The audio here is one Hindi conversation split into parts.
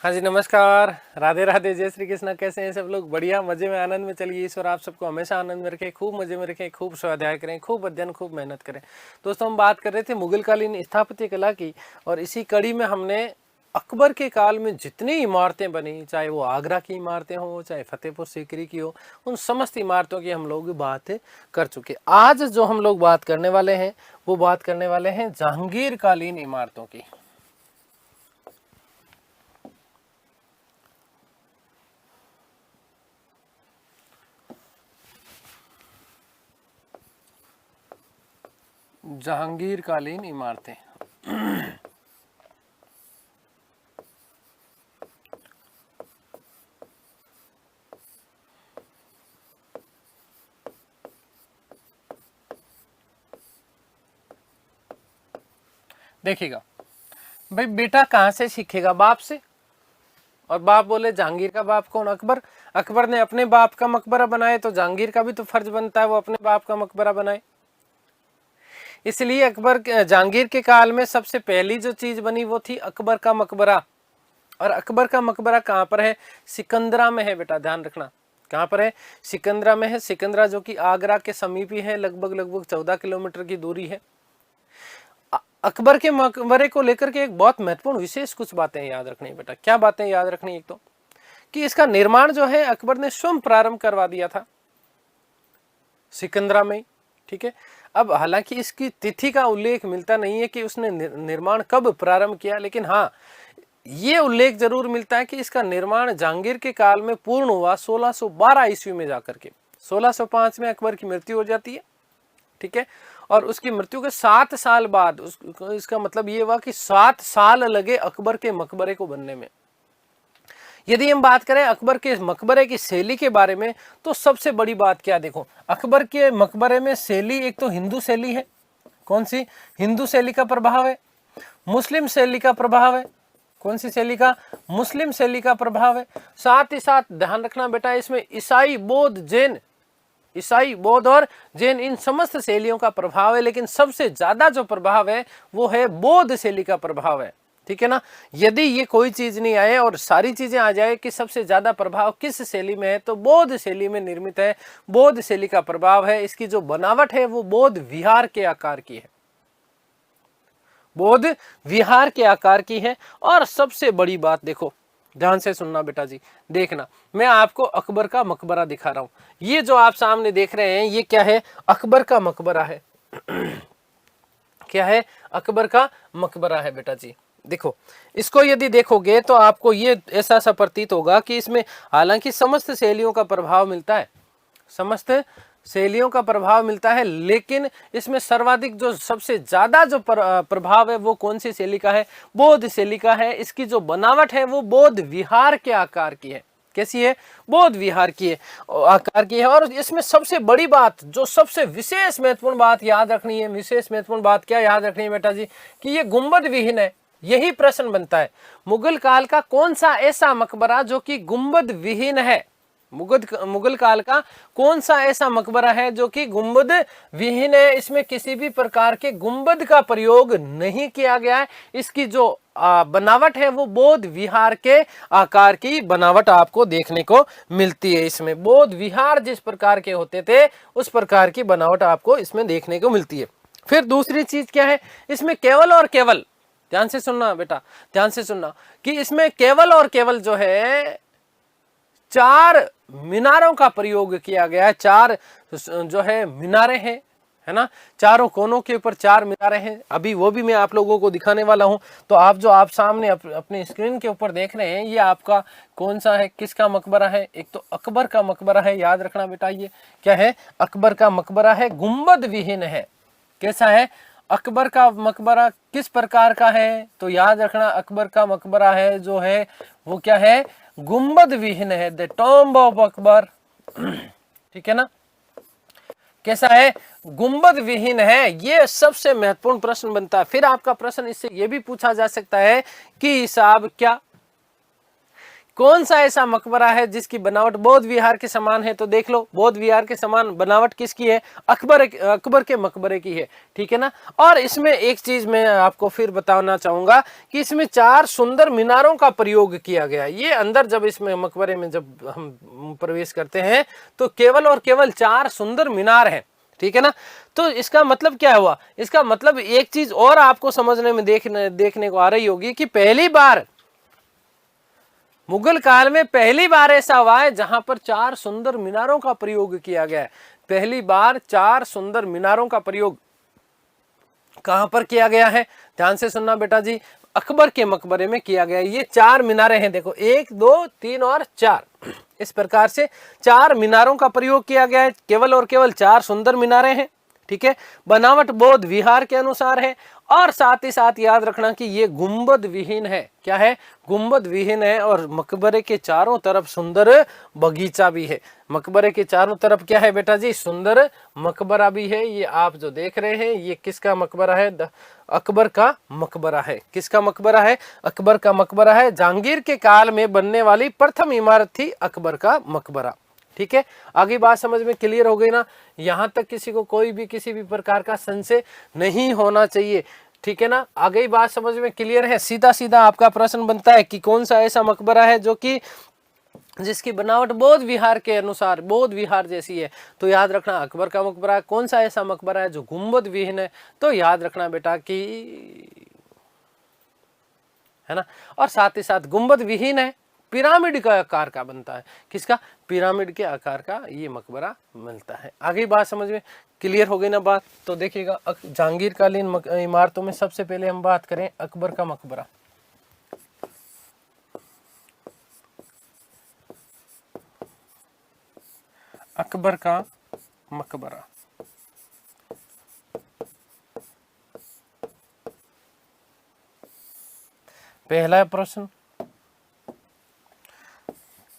हाँ जी, नमस्कार। राधे राधे, जय श्री कृष्ण। कैसे हैं सब लोग? बढ़िया, मजे में, आनंद में चलिए। ईश्वर आप सबको हमेशा आनंद में रखे, खूब मजे में रखें, खूब स्वाध्याय करें, खूब अध्ययन, खूब मेहनत करें। दोस्तों, हम बात कर रहे थे मुगल कालीन स्थापत्य कला की, और इसी कड़ी में हमने अकबर के काल में जितनी इमारतें बनी, चाहे वो आगरा की इमारतें हो, चाहे फतेहपुर सीकरी की हो, उन समस्त इमारतों की हम लोग बात कर चुके। आज जो हम लोग बात करने वाले हैं वो बात करने वाले हैं जहांगीर कालीन इमारतों की। जहांगीर कालीन इमारतें। देखिएगा भाई, बेटा कहां से सीखेगा? बाप से। और बाप बोले जहांगीर का बाप कौन? अकबर। अकबर ने अपने बाप का मकबरा बनाए, तो जहांगीर का भी तो फर्ज बनता है वो अपने बाप का मकबरा बनाए। इसलिए जहांगीर के काल में सबसे पहली जो चीज बनी वो थी अकबर का मकबरा। और अकबर का मकबरा कहाँ पर है? सिकंदरा में है बेटा, ध्यान रखना। कहाँ पर है? सिकंदरा में है। सिकंदरा जो कि आगरा के समीप ही है, लगभग 14 किलोमीटर की दूरी है। अकबर के मकबरे को लेकर के एक बहुत महत्वपूर्ण विशेष कुछ बातें याद रखनी है बेटा। क्या बातें याद रखनी? एक तो कि इसका निर्माण जो है अकबर ने स्वयं प्रारंभ करवा दिया था सिकंदरा में, ठीक है। अब हालांकि इसकी तिथि का उल्लेख मिलता नहीं है कि उसने निर्माण कब प्रारंभ किया, लेकिन हाँ, ये उल्लेख जरूर मिलता है कि इसका निर्माण जहांगीर के काल में पूर्ण हुआ 1612 ईस्वी में जाकर के। 1605 में अकबर की मृत्यु हो जाती है, ठीक है। और उसकी मृत्यु के 7 साल बाद इसका मतलब ये हुआ कि 7 साल लगे अकबर के मकबरे को बनने में। यदि हम बात करें अकबर के मकबरे की शैली के बारे में, तो सबसे बड़ी बात क्या? देखो, अकबर के मकबरे में शैली एक तो हिंदू शैली है। कौन सी? हिंदू शैली का प्रभाव है। मुस्लिम शैली का प्रभाव है। कौन सी शैली का? मुस्लिम शैली का प्रभाव है। साथ ही साथ ध्यान रखना बेटा, इसमें ईसाई, बौद्ध और जैन, इन समस्त शैलियों का प्रभाव है। लेकिन सबसे ज्यादा जो प्रभाव है वो है बौद्ध शैली का प्रभाव है, ठीक है ना। यदि ये कोई चीज नहीं आए और सारी चीजें आ जाए कि सबसे ज्यादा प्रभाव किस शैली में है, तो बौद्ध शैली में निर्मित है। बौद्ध शैली का प्रभाव है। इसकी जो बनावट है वो बौद्ध विहार के आकार की है, बौद्ध विहार के आकार की है। और सबसे बड़ी बात देखो, ध्यान से सुनना बेटा जी, देखना, मैं आपको अकबर का मकबरा दिखा रहा हूं। ये जो आप सामने देख रहे हैं ये क्या है? अकबर का मकबरा है। क्या है? अकबर का मकबरा है बेटा जी। देखो, इसको यदि देखोगे तो आपको ये ऐसा सा प्रतीत होगा कि इसमें हालांकि समस्त शैलियों का प्रभाव मिलता है, समस्त शैलियों का प्रभाव मिलता है, लेकिन इसमें सर्वाधिक जो सबसे ज्यादा जो प्रभाव है वो कौन सी शैली का है? बौद्ध शैली का है। इसकी जो बनावट है वो बौद्ध विहार के आकार की है। कैसी है? बौद्ध विहार की है, आकार की है। और इसमें सबसे बड़ी बात, जो सबसे विशेष महत्वपूर्ण बात याद रखनी है, विशेष महत्वपूर्ण बात क्या याद रखनी है बेटा जी? कि ये गुंबद विहीन है। यही प्रश्न बनता है, मुगल काल का कौन सा ऐसा मकबरा जो कि गुंबद विहीन है? मुगल काल का कौन सा ऐसा मकबरा है जो कि गुंबद विहीन है? इसमें किसी भी प्रकार के गुंबद का प्रयोग नहीं किया गया है। इसकी जो बनावट है वो बौद्ध विहार के आकार की बनावट आपको देखने को मिलती है। इसमें बौद्ध विहार जिस प्रकार के होते थे उस प्रकार की बनावट आपको इसमें देखने को मिलती है। फिर दूसरी चीज क्या है? इसमें केवल और केवल, ध्यान से सुनना बेटा, ध्यान से सुनना, कि इसमें केवल और केवल जो है 4 मीनारों का प्रयोग किया गया है। 4 जो है मीनारे हैं, है ना। चारों कोनों के ऊपर 4 मीनारे हैं। अभी वो भी मैं आप लोगों को दिखाने वाला हूं। तो आप सामने अपने स्क्रीन के ऊपर देख रहे हैं, ये आपका कौन सा है? किसका मकबरा है? एक तो अकबर का मकबरा है, याद रखना बेटा। ये क्या है? अकबर का मकबरा है, गुंबद विहीन है। कैसा है? अकबर का मकबरा किस प्रकार का है? तो याद रखना, अकबर का मकबरा है जो है वो क्या है? गुंबद विहीन है, द टॉम्ब ऑफ अकबर, ठीक है ना। कैसा है? गुंबद विहीन है। ये सबसे महत्वपूर्ण प्रश्न बनता है। फिर आपका प्रश्न इससे यह भी पूछा जा सकता है कि साहब क्या कौन सा ऐसा मकबरा है जिसकी बनावट बौद्ध विहार के समान है? तो देख लो, बौद्ध विहार के समान बनावट किसकी है? अकबर के मकबरे की है, ठीक है ना। और इसमें एक चीज मैं आपको फिर बताना चाहूंगा कि इसमें 4 सुंदर मीनारों का प्रयोग किया गया है। ये अंदर जब इसमें मकबरे में जब हम प्रवेश करते हैं तो केवल और केवल 4 सुंदर मीनार हैं, ठीक है ना। तो इसका मतलब क्या हुआ? इसका मतलब एक चीज और आपको समझने में देखने को आ रही होगी कि पहली बार मुगल काल में पहली बार ऐसा हुआ है जहां पर 4 सुंदर मीनारों का प्रयोग किया गया है। पहली बार 4 सुंदर मीनारों का प्रयोग कहां पर किया गया है? ध्यान से सुनना बेटा जी, अकबर के मकबरे में किया गया है। ये 4 मीनारें हैं, देखो 1 2 3 और 4, इस प्रकार से 4 मीनारों का प्रयोग किया गया है। केवल और केवल 4 सुंदर मीनारें हैं, ठीक है। बनावट बौद्ध विहार के अनुसार है और साथ ही साथ याद रखना कि ये गुंबद विहीन है। क्या है? गुंबद विहीन है। और मकबरे के चारों तरफ सुंदर बगीचा भी है। मकबरे के चारों तरफ क्या है बेटा जी? सुंदर मकबरा भी है। ये आप जो देख रहे हैं ये किसका मकबरा है? अकबर का मकबरा है। किसका मकबरा है? अकबर का मकबरा है। जहांगीर के काल में बनने वाली प्रथम इमारत थी अकबर का मकबरा, ठीक है। आगे बात समझ में क्लियर हो गई ना? यहां तक किसी को कोई भी किसी भी प्रकार का संशय नहीं होना चाहिए, ठीक है ना। आगे बात समझ में क्लियर है? सीधा सीधा आपका प्रश्न बनता है कि कौन सा ऐसा मकबरा है जो कि जिसकी बनावट बौद्ध विहार के अनुसार बौद्ध विहार जैसी है? तो याद रखना अकबर का मकबरा। कौन सा ऐसा मकबरा है जो गुंबद विहीन है? तो याद रखना बेटा कि, है ना। और साथ ही साथ गुंबद विहीन है, पिरामिड का आकार का बनता है। किसका? पिरामिड के आकार का ये मकबरा मिलता है। आगे बात समझ में क्लियर हो गई ना बात? तो देखिएगा जहांगीर कालीन इमारतों में सबसे पहले हम बात करें अकबर का मकबरा। अकबर का मकबरा, पहला प्रश्न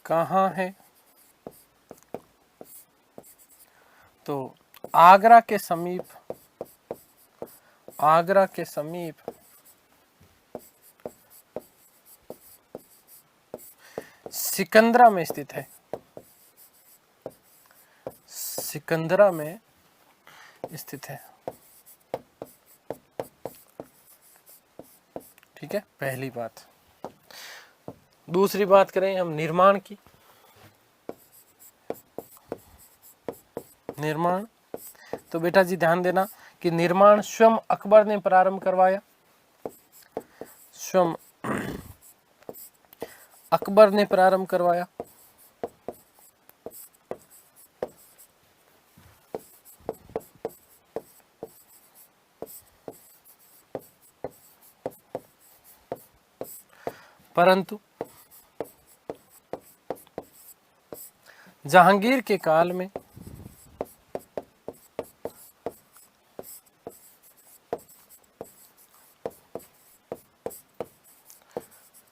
कहाँ है? तो आगरा के समीप, आगरा के समीप सिकंदरा में स्थित है। सिकंदरा में स्थित है, ठीक है, पहली बात। दूसरी बात करें हम निर्माण की। निर्माण, तो बेटा जी ध्यान देना कि निर्माण स्वयं अकबर ने प्रारंभ करवाया। स्वयं अकबर ने प्रारंभ करवाया। परंतु जहांगीर के काल में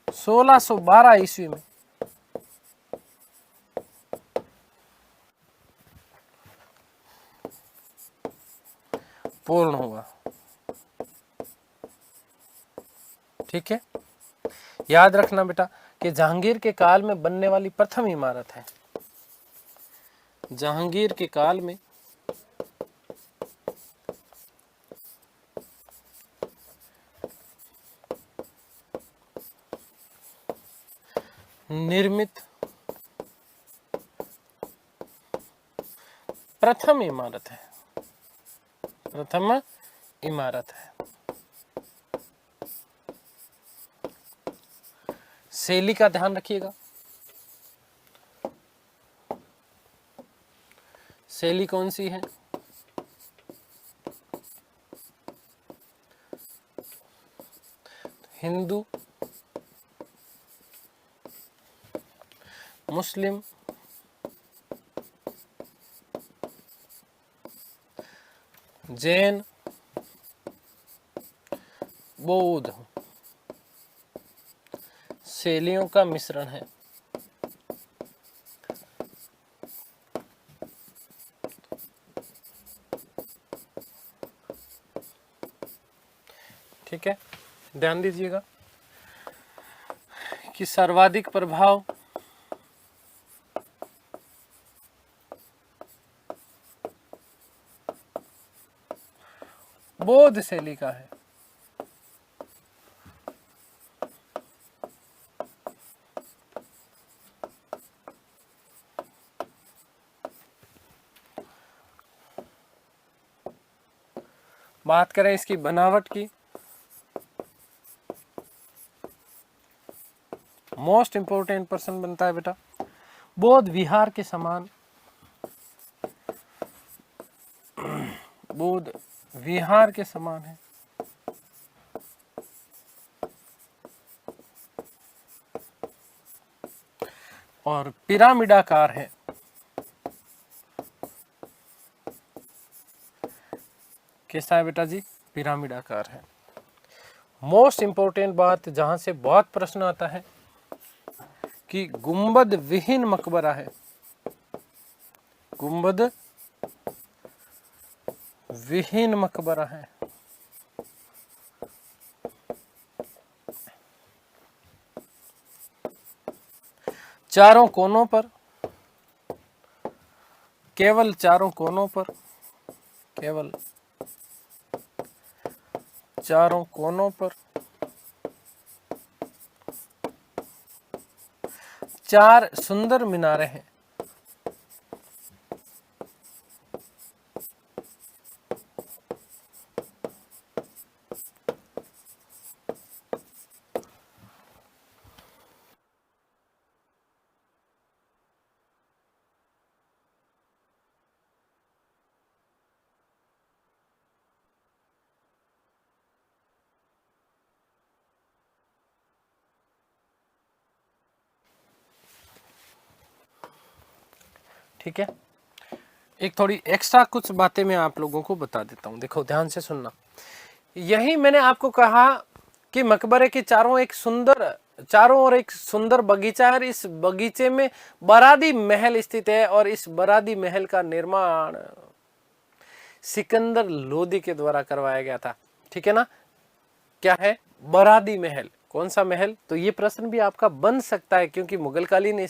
1612 ईस्वी में पूर्ण हुआ, ठीक है। याद रखना बेटा कि जहांगीर के काल में बनने वाली प्रथम इमारत है। जहांगीर के काल में निर्मित प्रथम इमारत है। प्रथम इमारत है। शैली का ध्यान रखिएगा। शैली कौन सी है? हिंदू, मुस्लिम, जैन, बौद्ध शैलियों का मिश्रण है। ठीक है, ध्यान दीजिएगा कि सर्वाधिक प्रभाव बौद्ध शैली का है। बात करें इसकी बनावट की, मोस्ट इंपोर्टेंट पर्सन बनता है बेटा, बौद्ध विहार के समान, बौद्ध विहार के समान है। और पिरामिडाकार है। कैसा है बेटा जी? पिरामिड आकार है। मोस्ट इंपोर्टेंट बात जहां से बहुत प्रश्न आता है कि गुंबद विहीन मकबरा है, गुंबद विहीन मकबरा है। चारों कोनों पर, केवल चारों कोनों पर, केवल चारों कोनों पर 4 सुंदर मीनारे हैं। ठीक है, एक थोड़ी एक्स्ट्रा कुछ बातें मैं आप लोगों को बता देता हूं, देखो ध्यान से सुनना। यही मैंने आपको कहा कि मकबरे के चारों ओर एक सुंदर बगीचा है, और इस बगीचे में बरादी महल स्थित है, और इस बरादी महल का निर्माण सिकंदर लोदी के द्वारा करवाया गया था। ठीक है ना? क्या है? बरादी महल। कौन सा महल? तो ये प्रश्न भी आपका बन सकता है, क्योंकि मुगलकालीन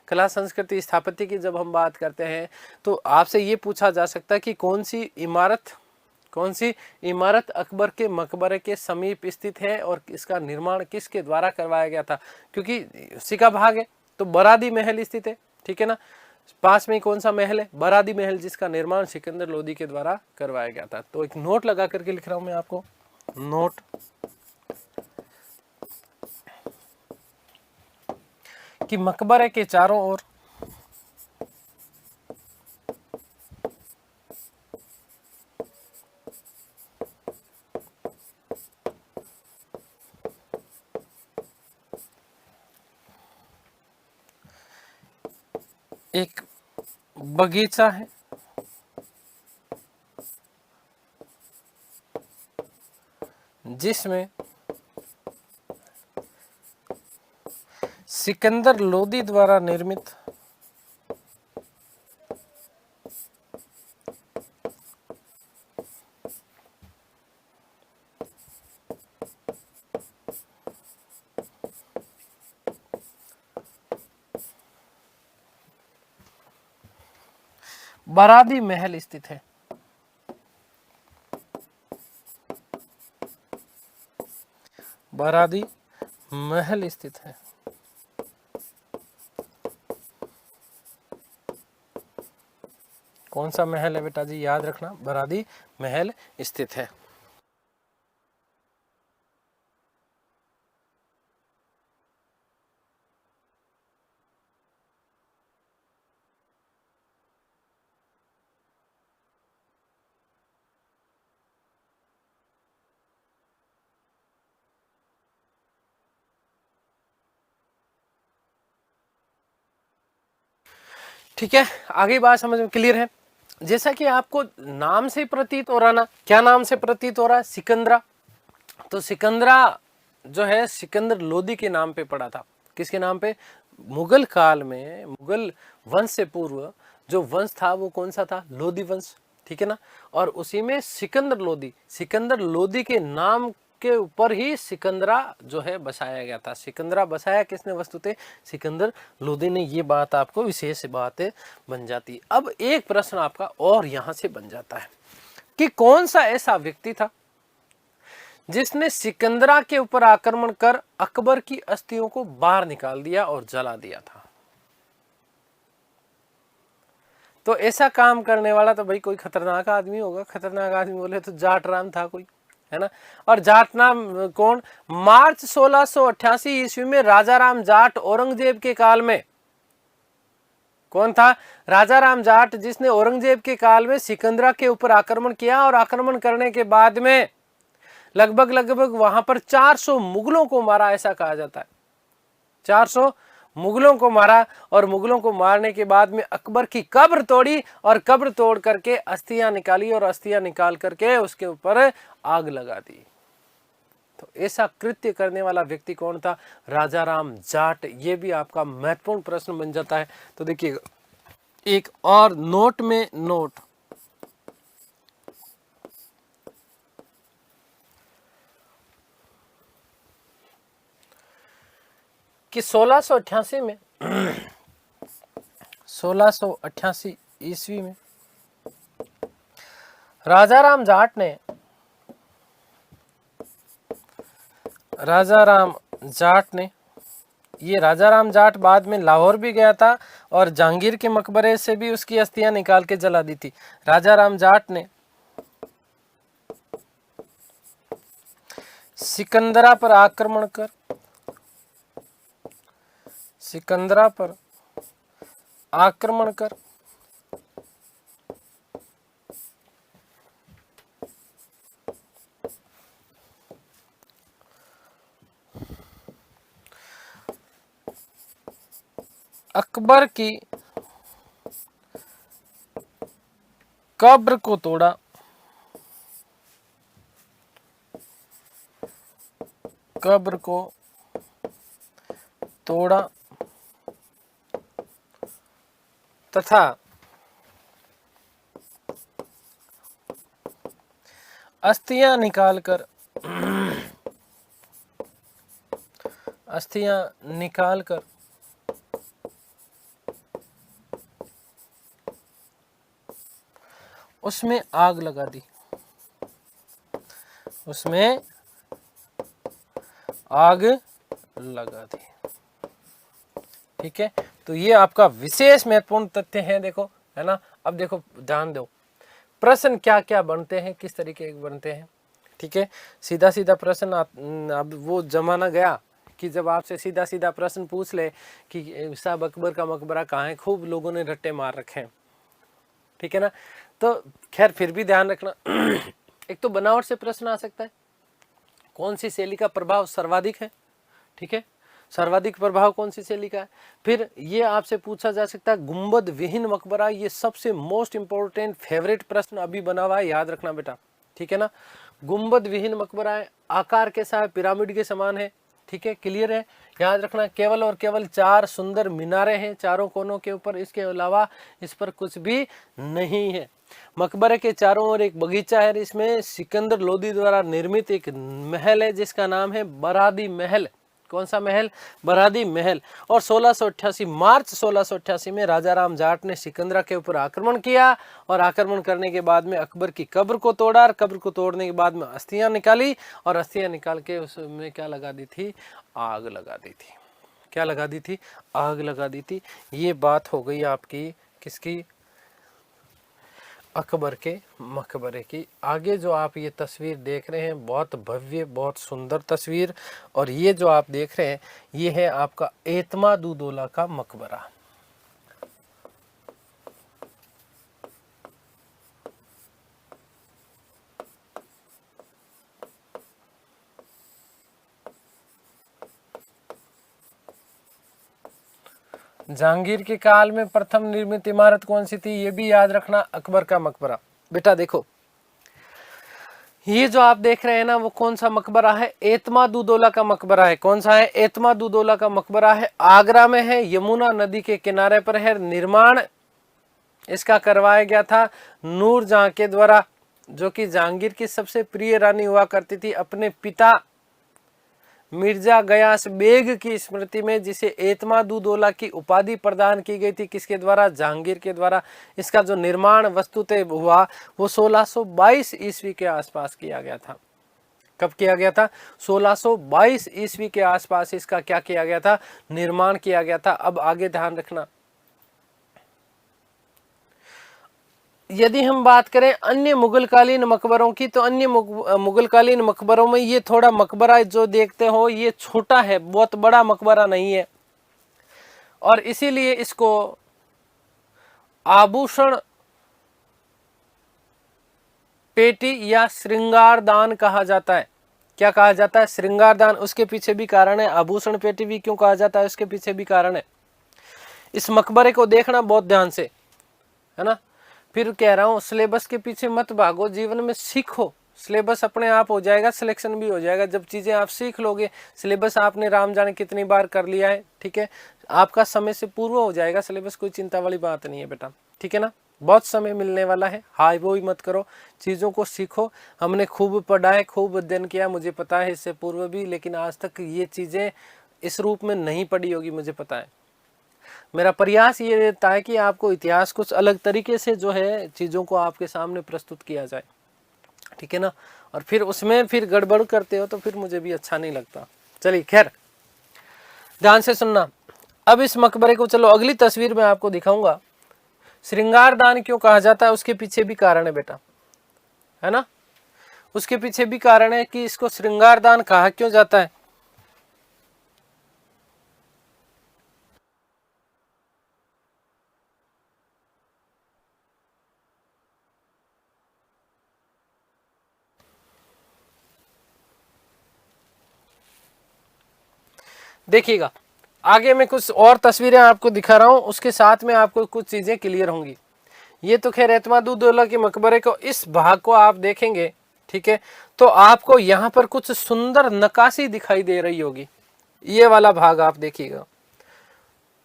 कला संस्कृति स्थापत्य की जब हम बात करते हैं तो आपसे ये पूछा जा सकता है कि कौन सी इमारत अकबर के मकबरे के समीप स्थित है और इसका निर्माण किसके द्वारा करवाया गया था, क्योंकि उसी का भाग है। तो बरादी महल स्थित है। ठीक है ना? पास में कौन सा महल है? बरादी महल, जिसका निर्माण सिकंदर लोदी के द्वारा करवाया गया था। तो एक नोट लगा करके लिख रहा हूं मैं आपको, नोट कि मकबरे के चारों ओर एक बगीचा है, जिसमें सिकंदर लोदी द्वारा निर्मित बरादी महल स्थित है। बरादी महल स्थित है। कौन सा महल है बेटा जी? याद रखना, बरादी महल स्थित है। ठीक है, आगे बात समझ में क्लियर है? जैसा कि आपको नाम से प्रतीत हो रहा ना, क्या नाम से प्रतीत हो रहा है? सिकंदरा। तो सिकंदरा जो है सिकंदर लोदी के नाम पे पड़ा था। किसके नाम पे? मुगल काल में, मुगल वंश से पूर्व जो वंश था वो कौन सा था? लोदी वंश। ठीक है ना? और उसी में सिकंदर लोदी के नाम के ऊपर ही सिकंदरा जो है बसाया गया था। सिकंदरा बसाया किसने? वस्तुतः सिकंदर लोदी ने। ये बात आपको विशेष बात बन जाती है। अब एक प्रश्न आपका और यहां से बन जाता है कि कौन सा ऐसा व्यक्ति था जिसने सिकंदरा के ऊपर आक्रमण कर अकबर की अस्थियों को बाहर निकाल दिया और जला दिया था। तो ऐसा काम करने वाला तो भाई कोई खतरनाक आदमी होगा। खतरनाक आदमी बोले तो जाट राम था कोई, है ना। और जाट नाम कौन? मार्च 1688 ईस्वी में राजा राम जाट औरंगजेब के काल में, कौन था? राजा राम जाट, जिसने औरंगजेब के काल में सिकंदरा के ऊपर आक्रमण किया और आक्रमण करने के बाद में लगभग वहां पर 400 मुगलों को मारा, ऐसा कहा जाता है। 400 मुगलों को मारा और मुगलों को मारने के बाद में अकबर की कब्र तोड़ी और कब्र तोड़ करके अस्थियां निकाली और अस्थियां निकाल करके उसके ऊपर आग लगा दी। तो ऐसा कृत्य करने वाला व्यक्ति कौन था? राजा राम जाट। ये भी आपका महत्वपूर्ण प्रश्न बन जाता है। तो देखिएगा, एक और नोट में नोट, कि 1688 में 1688 ईस्वी में राजा राम जाट ने ये राजा राम जाट बाद में लाहौर भी गया था और जहांगीर के मकबरे से भी उसकी अस्थियां निकाल के जला दी थी। राजा राम जाट ने सिकंदरा पर आक्रमण कर अकबर की कब्र को तोड़ा, तथा अस्थियां निकालकर उसमें आग लगा दी। ठीक है, तो ये आपका विशेष महत्वपूर्ण तथ्य है, देखो, है ना। अब देखो, ध्यान दो, प्रश्न क्या क्या बनते हैं, किस तरीके के बनते हैं। ठीक है, सीधा सीधा प्रश्न। अब वो जमाना गया कि जब आपसे सीधा सीधा प्रश्न पूछ ले कि साहब अकबर का मकबरा कहाँ है, खूब लोगों ने रट्टे मार रखे हैं। ठीक है ना। तो खैर फिर भी ध्यान रखना एक तो बनावट से प्रश्न आ सकता है, कौन सी शैली का प्रभाव सर्वाधिक है। ठीक है, सर्वाधिक प्रभाव कौन सी शैली का है। फिर ये आपसे पूछा जा सकता है गुंबद विहीन मकबरा, ये सबसे मोस्ट इंपॉर्टेंट फेवरेट प्रश्न अभी बना हुआ है, याद रखना बेटा। ठीक है ना, गुंबद विहीन मकबरा है, आकार कैसा है? पिरामिड के समान है। ठीक है, क्लियर है, याद रखना। केवल और केवल 4 सुंदर मीनारे हैं चारों कोनों के ऊपर, इसके अलावा इस पर कुछ भी नहीं है। मकबरे के चारों ओर एक बगीचा है, इसमें सिकंदर लोदी द्वारा निर्मित एक महल है जिसका नाम है बरादी महल। कौन सा महल? बरादी महल। और 1688 मार्च 1688 में राजा राम जाट ने सिकंदरा के ऊपर आक्रमण किया और आक्रमण करने के बाद में अकबर की कब्र को तोड़ा और कब्र को तोड़ने के बाद में अस्थियां निकाली और अस्थियां निकाल के उसमें क्या लगा दी थी? आग लगा दी थी। क्या लगा दी थी? आग लगा दी थी। ये बात हो गई आपकी किसकी? अकबर के मकबरे की। आगे जो आप ये तस्वीर देख रहे हैं, बहुत भव्य, बहुत सुंदर तस्वीर, और ये जो आप देख रहे हैं ये है आपका एतमादुद्दौला का मकबरा। जहांगीर के काल में प्रथम निर्मित इमारत कौन सी थी? ये भी याद रखना, अकबर का मकबरा। बेटा देखो, ये जो आप देख रहे हैं ना, वो कौन सा मकबरा है? एतमादुद्दौला का मकबरा है। कौन सा है? एतमादुद्दौला का मकबरा है। आगरा में है, यमुना नदी के किनारे पर है। निर्माण इसका करवाया गया था नूरजहां के द्वारा, जो कि जहांगीर की सबसे प्रिय रानी हुआ करती थी, अपने पिता मिर्जा गयास बेग की स्मृति में, जिसे एतमादुद्दौला की उपाधि प्रदान की गई थी। किसके द्वारा? जहांगीर के द्वारा। इसका जो निर्माण वस्तुतः हुआ वो 1622 ईस्वी के आसपास किया गया था। कब किया गया था? 1622 ईस्वी के आसपास इसका क्या किया गया था? निर्माण किया गया था। अब आगे ध्यान रखना, यदि हम बात करें अन्य मुगलकालीन मकबरों की, तो अन्य मुगलकालीन मकबरों में ये थोड़ा मकबरा जो देखते हो ये छोटा है, बहुत बड़ा मकबरा नहीं है, और इसीलिए इसको आभूषण पेटी या श्रृंगारदान कहा जाता है। क्या कहा जाता है? श्रृंगारदान। उसके पीछे भी कारण है। आभूषण पेटी भी क्यों कहा जाता है, उसके पीछे भी कारण है। इस मकबरे को देखना बहुत ध्यान से, है ना। फिर कह रहा हूं, सिलेबस के पीछे मत भागो, जीवन में सीखो। सिलेबस अपने आप हो जाएगा, सिलेक्शन भी हो जाएगा जब चीजें आप सीख लोगे। सिलेबस आपने राम जाने कितनी बार कर लिया है, ठीक है, आपका समय से पूर्व हो जाएगा सिलेबस, कोई चिंता वाली बात नहीं है बेटा, ठीक है ना। बहुत समय मिलने वाला है, हाई वो ही मत करो, चीज़ों को सीखो। हमने खूब पढ़ा है, खूब अध्ययन किया, मुझे पता है इससे पूर्व भी, लेकिन आज तक ये चीज़ें इस रूप में नहीं पढ़ी होगी, मुझे पता है। मेरा प्रयास ये रहता है कि आपको इतिहास कुछ अलग तरीके से जो है चीज़ों को आपके सामने प्रस्तुत किया जाए, ठीक है ना। और फिर उसमें फिर गड़बड़ करते हो तो फिर मुझे भी अच्छा नहीं लगता। चलिए खैर, ध्यान से सुनना। अब इस मकबरे को चलो अगली तस्वीर में आपको दिखाऊंगा। श्रृंगारदान क्यों कहा जाता है उसके पीछे भी कारण है बेटा, है ना। उसके पीछे भी कारण है कि इसको श्रृंगारदान कहा क्यों जाता है। देखिएगा, आगे मैं कुछ और तस्वीरें आपको दिखा रहा हूं, उसके साथ में आपको कुछ चीजें क्लियर होंगी। ये तो खैर एतमादुद्दौला के मकबरे को इस भाग को आप देखेंगे, ठीक है, तो आपको यहाँ पर कुछ सुंदर नक्काशी दिखाई दे रही होगी। ये वाला भाग आप देखिएगा,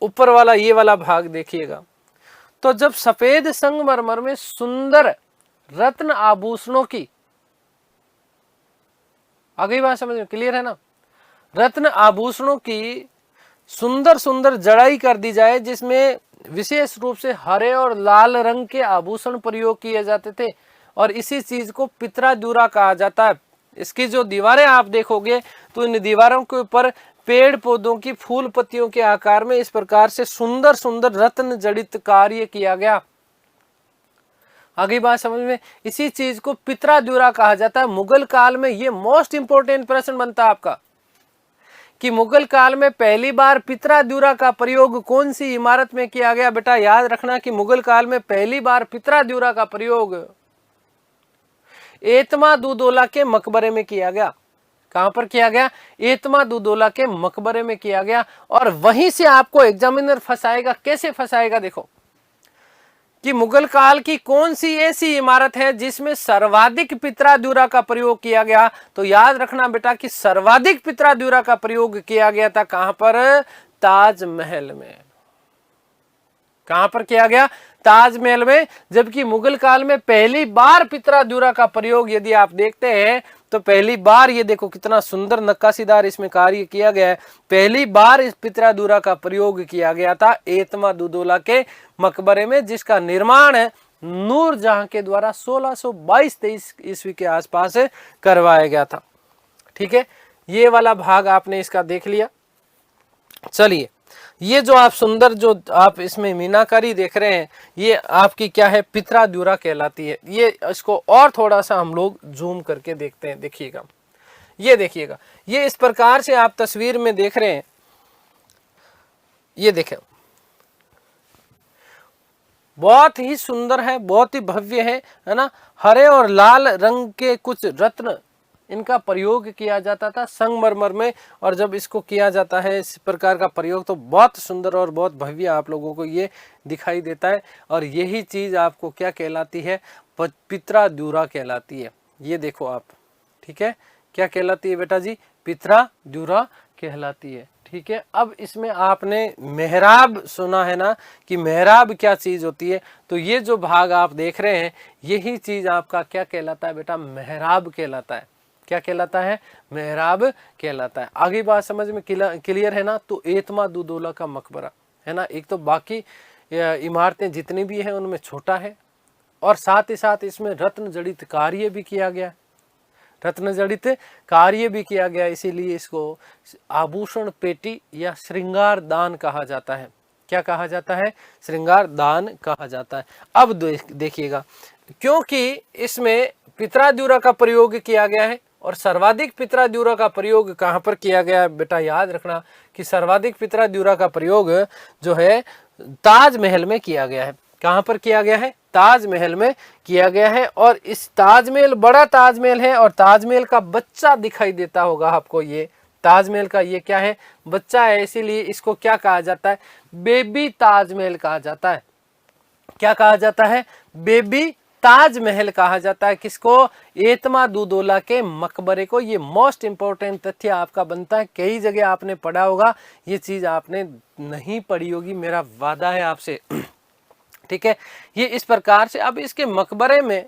ऊपर वाला ये वाला भाग देखिएगा। तो जब सफेद संगमरमर में सुंदर रत्न आभूषणों की, आगे बात समझ में क्लियर है ना, रत्न आभूषणों की सुंदर सुंदर जड़ाई कर दी जाए, जिसमें विशेष रूप से हरे और लाल रंग के आभूषण प्रयोग किए जाते थे, और इसी चीज को पित्रादुरा कहा जाता है। इसकी जो दीवारें आप देखोगे तो इन दीवारों के ऊपर पेड़ पौधों की फूल पत्तियों के आकार में इस प्रकार से सुंदर सुंदर रत्न जड़ित कार्य किया गया। आगे बात समझ में, इसी चीज को पित्रादुरा कहा जाता है। मुगल काल में ये मोस्ट इंपोर्टेंट प्रश्न बनता है आपका कि मुगल काल में पहली बार पित्रादुरा का प्रयोग कौन सी इमारत में किया गया। बेटा याद रखना कि मुगल काल में पहली बार पित्रादुरा का प्रयोग एतमादुद्दौला के मकबरे में किया गया। कहां पर किया गया? एतमादुद्दौला के मकबरे में किया गया। और वहीं से आपको एग्जामिनर फंसाएगा। कैसे फंसाएगा? देखो कि मुगल काल की कौन सी ऐसी इमारत है जिसमें सर्वाधिक पित्रादुरा का प्रयोग किया गया। तो याद रखना बेटा कि सर्वाधिक पित्रादुरा का प्रयोग किया गया था कहां पर? ताजमहल में। कहां पर किया गया? ताजमहल में। जबकि मुगल काल में पहली बार पित्रादुरा का प्रयोग यदि आप देखते हैं तो पहली बार, ये देखो कितना सुंदर नक्काशीदार इसमें कार्य किया गया है, पहली बार इस पित्रादुरा का प्रयोग किया गया था एतमादुद्दौला के मकबरे में, जिसका निर्माण नूरजहां के द्वारा 1622-23 ईस्वी के आसपास करवाया गया था। ठीक है, ये वाला भाग आपने इसका देख लिया। चलिए, ये जो आप सुंदर जो आप इसमें मीनाकारी देख रहे हैं, ये आपकी क्या है? पित्रादुरा कहलाती है। ये इसको और थोड़ा सा हम लोग जूम करके देखते हैं। देखिएगा, ये देखिएगा, ये इस प्रकार से आप तस्वीर में देख रहे हैं। ये देखें, बहुत ही सुंदर है, बहुत ही भव्य है ना। हरे और लाल रंग के कुछ रत्न इनका प्रयोग किया जाता था संगमरमर में, और जब इसको किया जाता है इस प्रकार का प्रयोग तो बहुत सुंदर और बहुत भव्य आप लोगों को ये दिखाई देता है। और यही चीज आपको क्या कहलाती है? पित्रादुरा कहलाती है। ये देखो आप, ठीक है, क्या कहलाती है बेटा जी? पित्रादुरा कहलाती है। ठीक है, अब इसमें आपने मेहराब सुना है ना कि मेहराब क्या चीज होती है, तो ये जो भाग आप देख रहे हैं यही चीज आपका क्या कहलाता है बेटा? मेहराब कहलाता है। क्या कहलाता है? मेहराब कहलाता है। आगे बात समझ में क्लियर है ना। तो एतमादुद्दौला का मकबरा है ना, एक तो बाकी इमारतें जितनी भी हैं उनमें छोटा है, और साथ ही साथ इसमें रत्न जड़ित कार्य भी किया गया। रत्न जड़ित कार्य भी किया गया, इसीलिए इसको आभूषण पेटी या श्रृंगार दान कहा जाता है। क्या कहा जाता है? श्रृंगार दान कहा जाता है। अब देखिएगा, क्योंकि इसमें पित्राद्युरा का प्रयोग किया गया है और सर्वाधिक पित्राद्युरा का प्रयोग कहां पर किया गया है बेटा, याद रखना कि सर्वाधिक पित्राद्युरा का प्रयोग जो है ताजमहल में किया गया है। कहां पर किया गया है? ताजमहल में किया गया है। और इस ताजमहल बड़ा ताजमहल है और ताजमहल का बच्चा दिखाई देता होगा आपको, ये ताजमहल का ये क्या है? बच्चा है, इसीलिए इसको क्या कहा जाता है? बेबी ताजमहल कहा जाता है। क्या कहा जाता है? बेबी ताजमहल कहा जाता है। किसको? एतमादुद्दौला के मकबरे को। ये मोस्ट इंपॉर्टेंट तथ्य आपका बनता है, कई जगह आपने पढ़ा होगा, ये चीज आपने नहीं पढ़ी होगी, मेरा वादा है आपसे। ठीक है, ये इस प्रकार से। अब इसके मकबरे में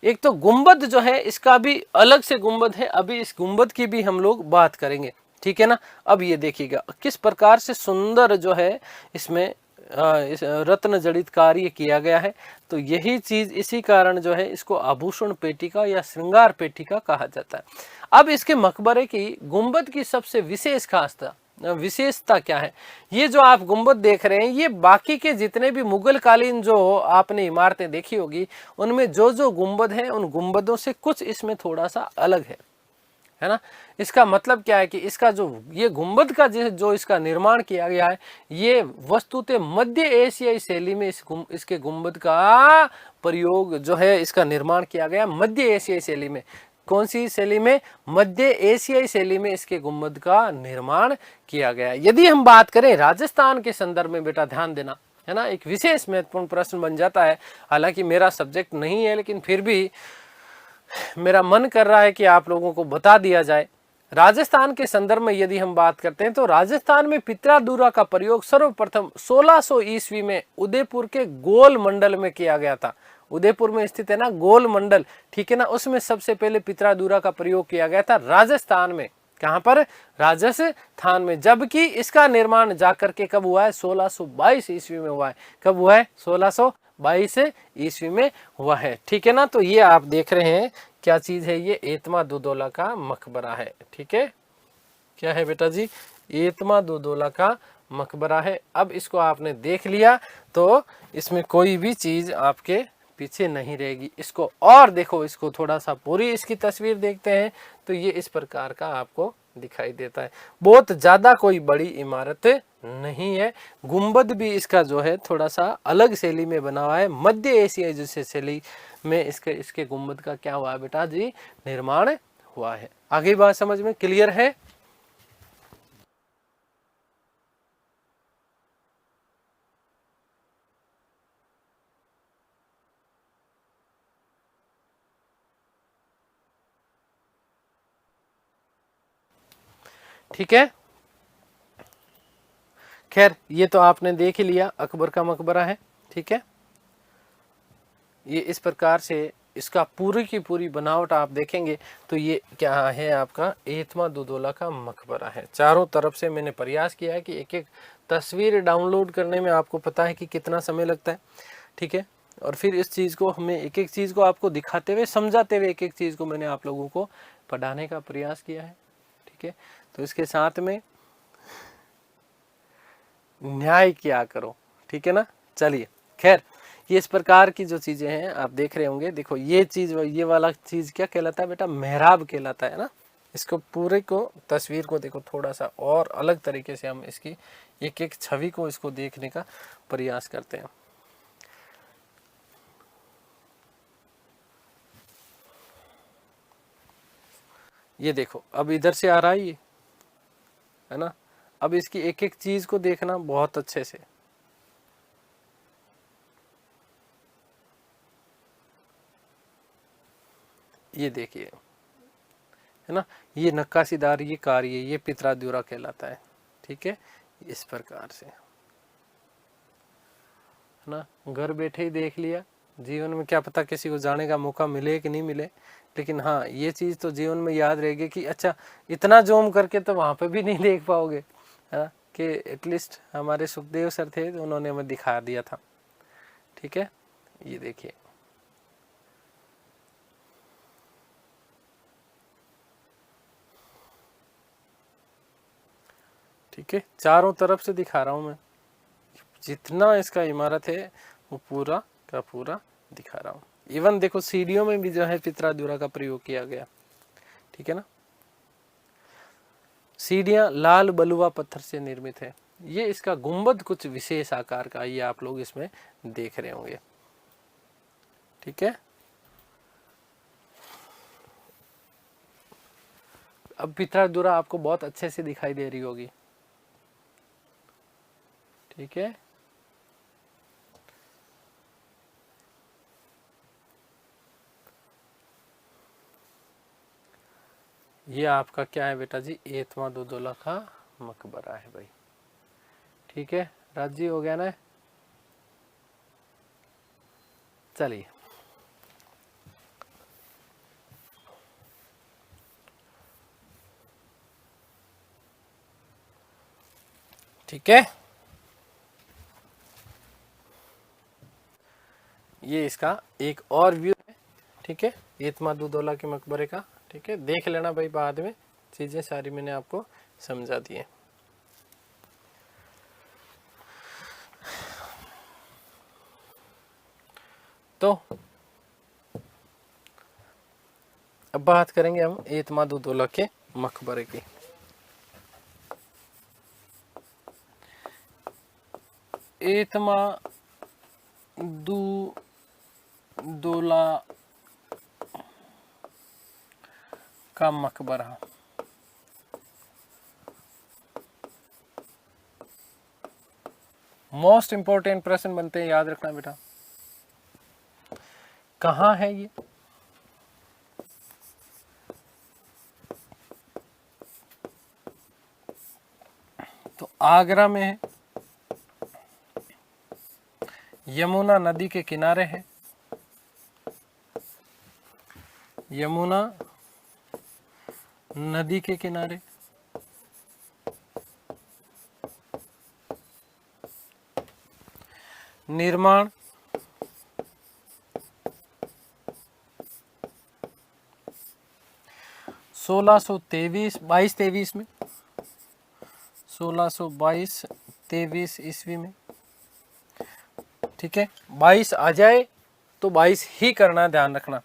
एक तो गुंबद जो है इसका भी अलग से गुंबद है, अभी इस गुंबद की भी हम लोग बात करेंगे। ठीक है ना। अब ये देखिएगा किस प्रकार से सुंदर जो है इसमें इस रत्न जड़ित कार्य किया गया है। तो यही चीज, इसी कारण जो है इसको आभूषण पेटिका या श्रृंगार पेटिका कहा जाता है। अब इसके मकबरे की गुंबद की सबसे विशेषता क्या है? ये जो आप गुंबद देख रहे हैं, ये बाकी के जितने भी मुगल कालीन जो आपने इमारतें देखी होगी उनमें जो जो गुंबद हैं उन गुंबदों से कुछ इसमें थोड़ा सा अलग है ना। इसका मतलब क्या है कि इसका जो ये गुंबद का जो इसका निर्माण किया गया है, ये वस्तुतः मध्य एशियाई शैली में इसके गुंबद का प्रयोग जो है, इसका निर्माण किया गया मध्य एशियाई शैली में। कौन सी शैली में? मध्य एशियाई शैली में इसके गुंबद का निर्माण किया गया। यदि हम बात करें राजस्थान के संदर्भ में, बेटा ध्यान देना, है ना, एक विशेष महत्वपूर्ण प्रश्न बन जाता है। हालांकि मेरा सब्जेक्ट नहीं है, लेकिन फिर भी मेरा मन कर रहा है कि आप लोगों को बता दिया जाए। राजस्थान के संदर्भ में यदि हम बात करते हैं तो राजस्थान में पित्रादुरा का प्रयोग सर्वप्रथम 1600 ईस्वी में उदयपुर के गोल मंडल में किया गया था। उदयपुर में स्थित है ना गोल मंडल, ठीक है ना, उसमें सबसे पहले पित्रादुरा का प्रयोग किया गया था राजस्थान में। कहां पर? राजस्थान में। जबकि इसका निर्माण जाकर के कब हुआ है? 1622 ईस्वी में हुआ है। कब हुआ है? 1622 ईस्वी में हुआ है। ठीक है ना। तो ये आप देख रहे हैं क्या चीज है? ये एतमादुद्दौला का मकबरा है। ठीक है, क्या है बेटा जी? एतमादुद्दौला का मकबरा है। अब इसको आपने देख लिया तो इसमें कोई भी चीज आपके पीछे नहीं रहेगी। इसको और देखो, इसको थोड़ा सा पूरी इसकी तस्वीर देखते हैं तो ये इस प्रकार का आपको दिखाई देता है। बहुत ज्यादा कोई बड़ी इमारत नहीं है। गुंबद भी इसका जो है थोड़ा सा अलग शैली में बना हुआ है, मध्य एशियाई जैसे शैली में इसके गुंबद का क्या हुआ है बेटा जी? निर्माण हुआ है। आगे बात समझ में क्लियर है? ठीक है। खैर, ये तो आपने देख ही लिया, अकबर का मकबरा है। ठीक है, ये इस प्रकार से इसका पूरी की पूरी बनावट आप देखेंगे तो ये क्या है? आपका एतमादुद्दौला का मकबरा है। चारों तरफ से मैंने प्रयास किया है कि एक एक तस्वीर डाउनलोड करने में आपको पता है कि कितना समय लगता है। ठीक है, और फिर इस चीज़ को हमें एक एक चीज़ को आपको दिखाते हुए, समझाते हुए एक एक चीज़ को मैंने आप लोगों को पढ़ाने का प्रयास किया है। ठीक है, तो इसके साथ में न्याय किया करो। ठीक है ना। चलिए, खैर, ये इस प्रकार की जो चीजें हैं आप देख रहे होंगे। देखो ये चीज, ये वाला चीज क्या कहलाता है बेटा? मेहराब कहलाता है ना। इसको पूरे को तस्वीर को देखो, थोड़ा सा और अलग तरीके से हम इसकी एक एक छवि को इसको देखने का प्रयास करते हैं। ये देखो, अब इधर से आ रहा है ये, है ना। अब इसकी एक एक चीज को देखना बहुत अच्छे से। ये देखिए, है ना, ये नक्काशीदार, ये कार्य, ये पित्राद्युरा कहलाता है। ठीक है, इस प्रकार से, है ना। घर बैठे ही देख लिया। जीवन में क्या पता किसी को जाने का मौका मिले कि नहीं मिले, लेकिन हाँ, ये चीज तो जीवन में याद रहेगी कि अच्छा, इतना जूम करके तो वहां पे भी नहीं देख पाओगे, है ना, कि एटलीस्ट हमारे सुखदेव सर थे तो उन्होंने हमें दिखा दिया था। ठीक है, ये देखिए, ठीक है, चारों तरफ से दिखा रहा हूं मैं, जितना इसका इमारत है वो पूरा का पूरा दिखा रहा हूं। इवन देखो सीढ़ियों में भी जो है पित्रादुरा का प्रयोग किया गया, ठीक है ना। सीढ़ियां लाल बलुआ पत्थर से निर्मित है। ये इसका गुंबद कुछ विशेष आकार का, ये आप लोग इसमें देख रहे होंगे, ठीक है। अब पित्रादुरा आपको बहुत अच्छे से दिखाई दे रही होगी, ठीक है। ये आपका क्या है बेटा जी, एतमादुद्दौला का मकबरा है भाई, ठीक है। राजी हो गया ना। चलिए ठीक है, ये इसका एक और व्यू है, ठीक है, एतमादुद्दौला के मकबरे का, ठीक है। देख लेना भाई, बाद में चीजें सारी मैंने आपको समझा दी है। तो अब बात करेंगे हम एतमादुद्दौला के मकबरे की। एतमादुद्दौला का मकबरा मोस्ट इंपॉर्टेंट प्रश्न बनते हैं, याद रखना बेटा। कहाँ है ये? तो आगरा में है, यमुना नदी के किनारे है, यमुना नदी के किनारे। निर्माण 1623 में, 1622-23 ईस्वी में, ठीक है। 22 आ जाए तो 22 ही करना, ध्यान रखना।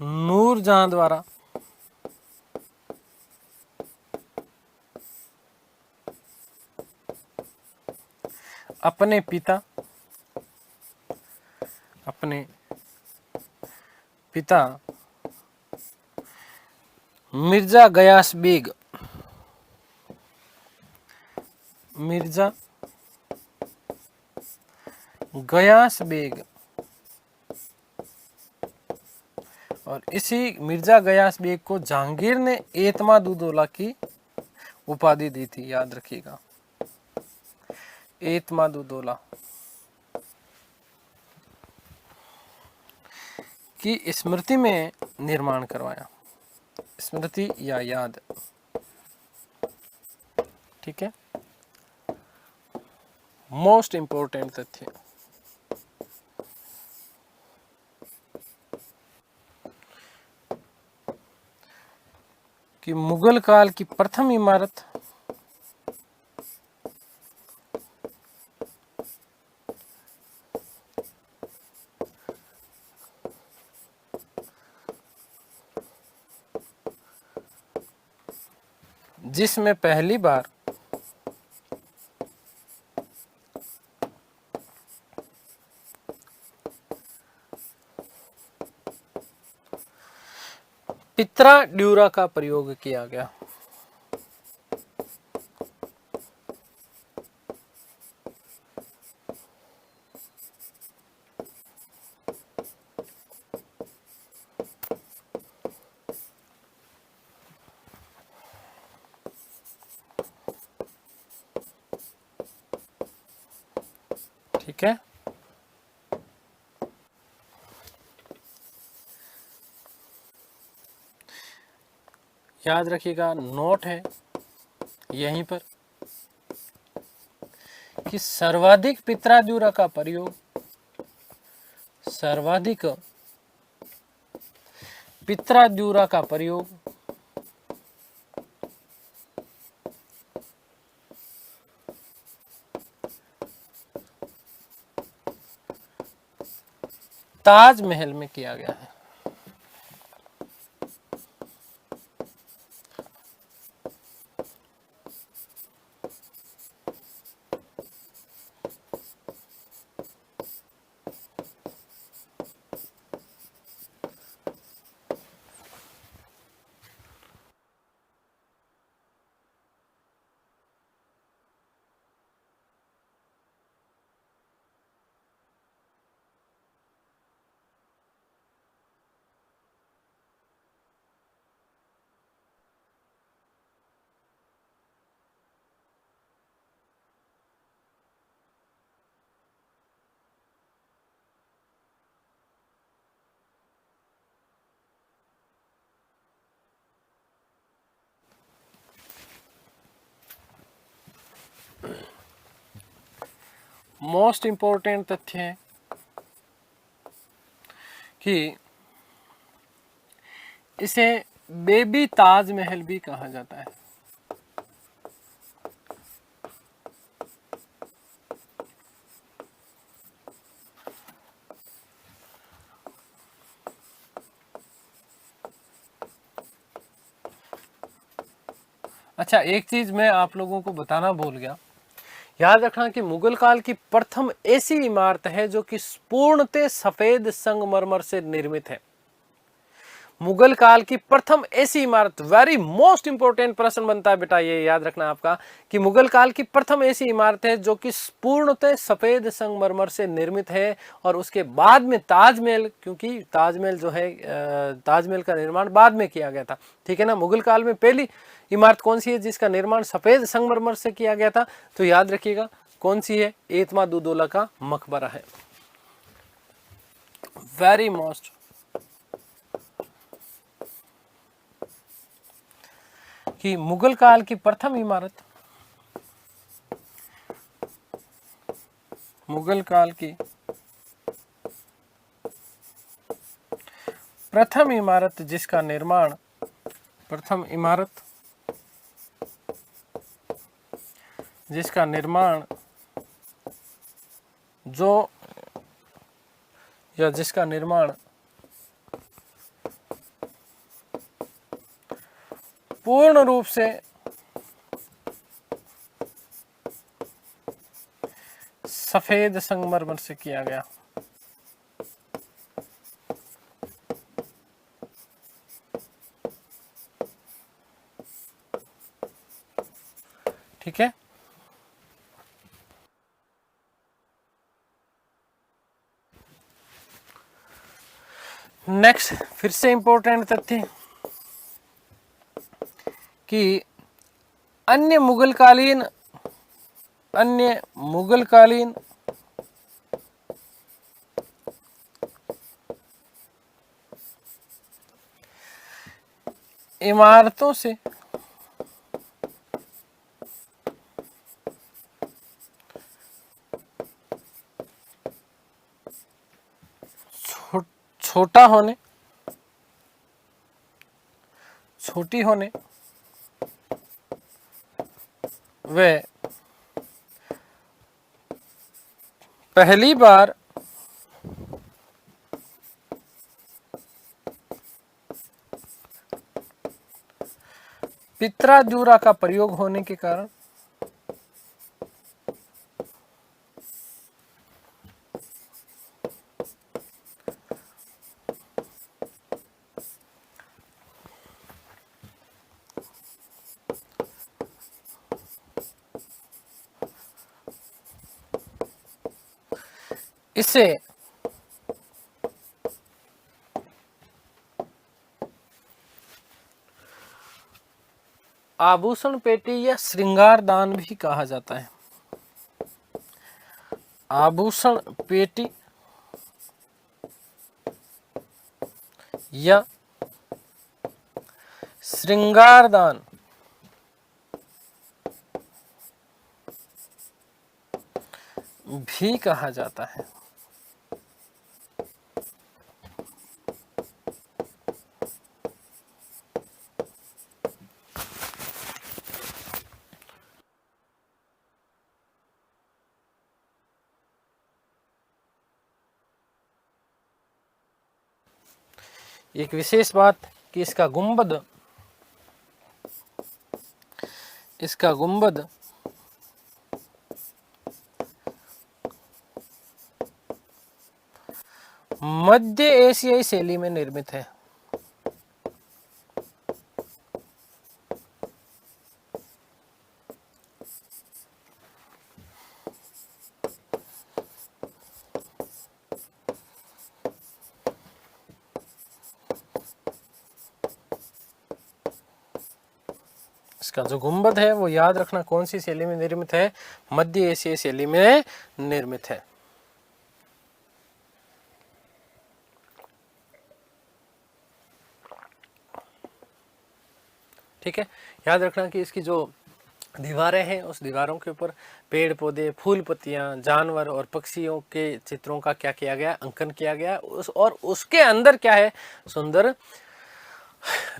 नूरजहां द्वारा अपने पिता मिर्जा गयास बेग, मिर्जा गयास बेग, और इसी मिर्जा गयास बेग को जहांगीर ने एतमादुद्दौला की उपाधि दी थी, याद रखिएगा। एतमादुद्दौला की स्मृति में निर्माण करवाया, स्मृति या याद, ठीक है। मोस्ट इंपोर्टेंट तथ्य। कि मुगल काल की प्रथम इमारत जिसमें पहली बार पित्राड्यूरा का प्रयोग किया गया, ठीक है। याद रखिएगा, नोट है यहीं पर कि सर्वाधिक पित्राड्यूरा का प्रयोग सर्वाधिक पित्राद्युरा का प्रयोग ताजमहल में किया गया है। मोस्ट इंपॉर्टेंट तथ्य है कि इसे बेबी ताजमहल भी कहा जाता है। अच्छा, एक चीज मैं आप लोगों को बताना भूल गया, याद रखना कि मुगल काल की प्रथम ऐसी इमारत है जो कि पूर्णतः सफेद संगमरमर से निर्मित है। मुगल काल की प्रथम ऐसी इमारत, वेरी मोस्ट इंपोर्टेंट प्रश्न बनता है बेटा, ये याद रखना आपका कि मुगल काल की प्रथम ऐसी इमारत है जो कि पूर्णतः सफेद संगमरमर से निर्मित है। और उसके बाद में ताजमहल, क्योंकि ताजमहल जो है, ताजमहल का निर्माण बाद में किया गया था, ठीक है ना। मुगल काल में पहली इमारत कौन सी है जिसका निर्माण सफेद संगमरमर से किया गया था, तो याद रखिएगा कौन सी है, एतमादुद्दौला का मकबरा है। वेरी मोस्ट कि मुगल काल की प्रथम इमारत, मुगल काल की प्रथम इमारत जिसका निर्माण, प्रथम इमारत जिसका निर्माण जो या जिसका निर्माण पूर्ण रूप से सफेद संगमरमर से किया गया, ठीक है। नेक्स्ट फिर से इंपॉर्टेंट तथ्य कि अन्य मुगलकालीन इमारतों से छोटी होने वे पहली बार पित्राद्युरा का प्रयोग होने के कारण इसे आभूषण पेटी या श्रृंगार दान भी कहा जाता है। आभूषण पेटी या श्रृंगार दान भी कहा जाता है। एक विशेष बात कि इसका गुंबद मध्य एशियाई शैली में निर्मित है। इसका जो गुंबद है वो याद रखना कौन सी शैली में निर्मित है, मध्य एशियाई शैली में निर्मित है। ठीक है, याद रखना कि इसकी जो दीवारें हैं उस दीवारों के ऊपर पेड़ पौधे, फूल पत्तियां, जानवर और पक्षियों के चित्रों का क्या किया गया, अंकन किया गया। और उसके अंदर क्या है, सुंदर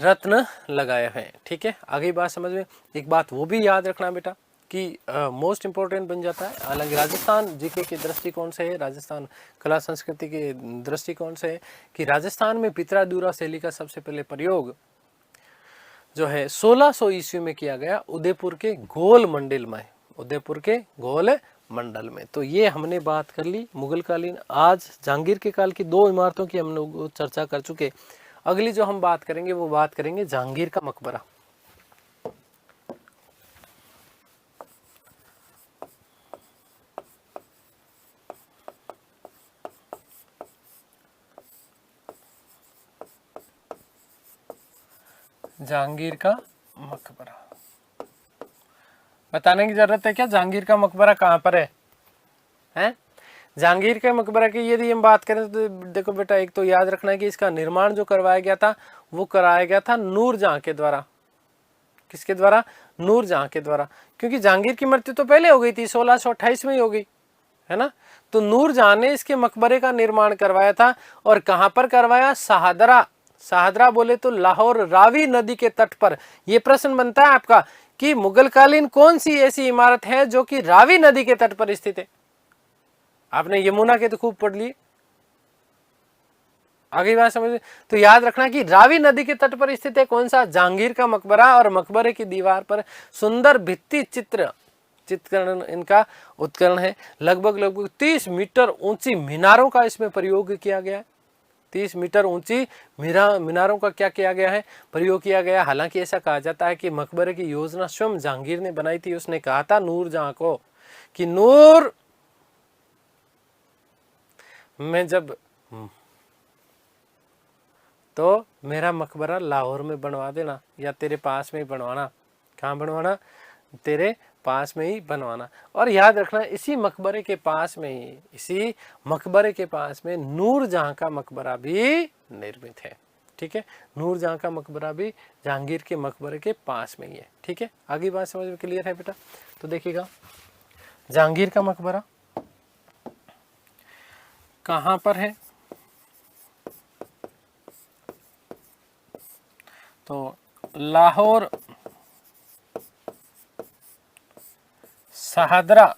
रत्न लगाए हैं। ठीक है, आगे बात समझ में। एक बात वो भी याद रखना बेटा कि मोस्ट इंपॉर्टेंट बन जाता है। हालांकि राजस्थान जीके के दृष्टिकोण से है, राजस्थान कला संस्कृति के दृष्टिकोण से है कि राजस्थान में पित्रादूरा शैली का सबसे पहले प्रयोग जो है 1600 ईस्वी में किया गया, उदयपुर के गोल मंडल में, उदयपुर के गोल मंडल में। तो ये हमने बात कर ली मुगल कालीन। आज जहांगीर के काल की 2 इमारतों की हम लोग चर्चा कर चुके। अगली जो हम बात करेंगे वो बात करेंगे जहांगीर का मकबरा। जहांगीर का मकबरा बताने की जरूरत है क्या, जहांगीर का मकबरा कहाँ पर है? हैं? जहांगीर के मकबरा की यदि हम बात करें तो देखो बेटा, एक तो याद रखना है कि इसका निर्माण जो करवाया गया था वो कराया गया था नूरजहां के द्वारा। किसके द्वारा? नूरजहां के द्वारा। क्योंकि जहांगीर की मृत्यु तो पहले हो गई थी, 1628 में ही हो गई है ना। तो नूरजहां ने इसके मकबरे का निर्माण करवाया था। और कहां पर करवाया? शाहदरा। शाहदरा बोले तो लाहौर रावी नदी के तट पर। यह प्रश्न बनता है आपका कि मुगलकालीन कौन सी ऐसी इमारत है जो कि रावी नदी के तट पर स्थित है? आपने यमुना के तो खूब पढ़ लिए, आगे बात समझ। तो याद रखना कि रावी नदी के तट पर स्थित है कौन सा? जहांगीर का मकबरा। और मकबरे की दीवार पर सुंदर भित्ति चित्रण इनका उत्करण है। लगभग 30 मीटर ऊंची मीनारों का इसमें प्रयोग किया गया है। 30 मीटर ऊंची मीनारों का क्या किया गया है? प्रयोग किया गया। हालांकि ऐसा कहा जाता है कि मकबरे की योजना स्वयं जहांगीर ने बनाई थी। उसने कहा था नूरजहां को कि नूर, मैं जब तो मेरा मकबरा लाहौर में बनवा देना या तेरे पास में ही बनवाना। कहाँ बनवाना? तेरे पास में ही बनवाना। और याद रखना इसी मकबरे के पास में ही, इसी मकबरे के पास में नूरजहां का मकबरा भी निर्मित है। ठीक है, नूरजहां का मकबरा भी जहांगीर के मकबरे के पास में ही है। ठीक है, आगे बात समझ में क्लियर है बेटा? तो देखिएगा जहांगीर का मकबरा कहां पर है? तो लाहौर शाहदरा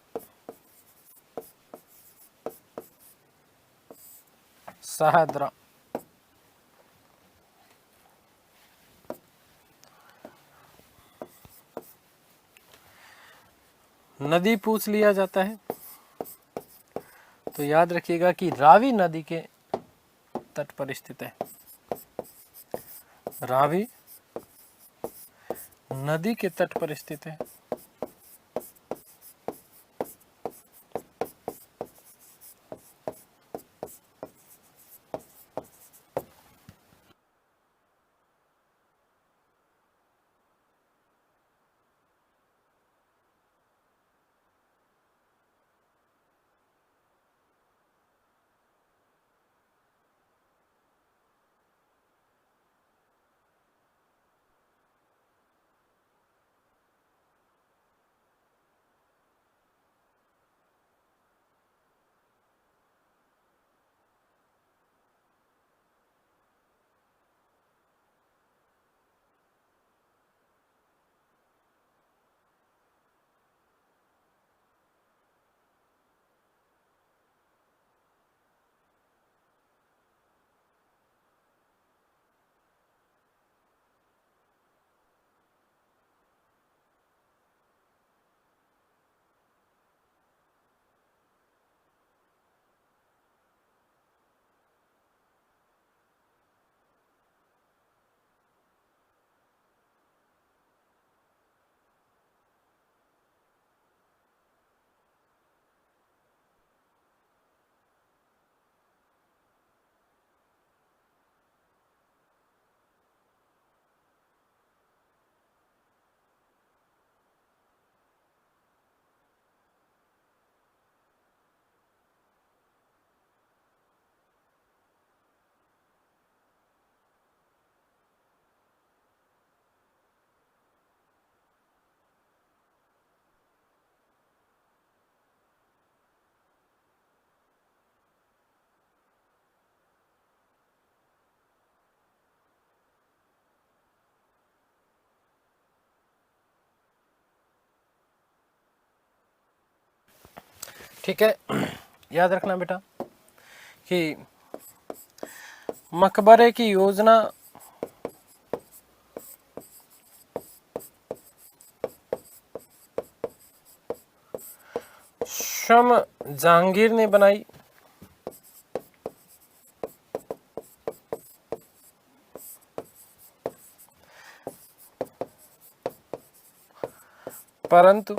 नदी पूछ लिया जाता है तो याद रखिएगा कि रावी नदी के तट पर स्थित है। रावी नदी के तट पर स्थित है। ठीक है। याद रखना बेटा कि मकबरे की योजना शम जहांगीर ने बनाई, परंतु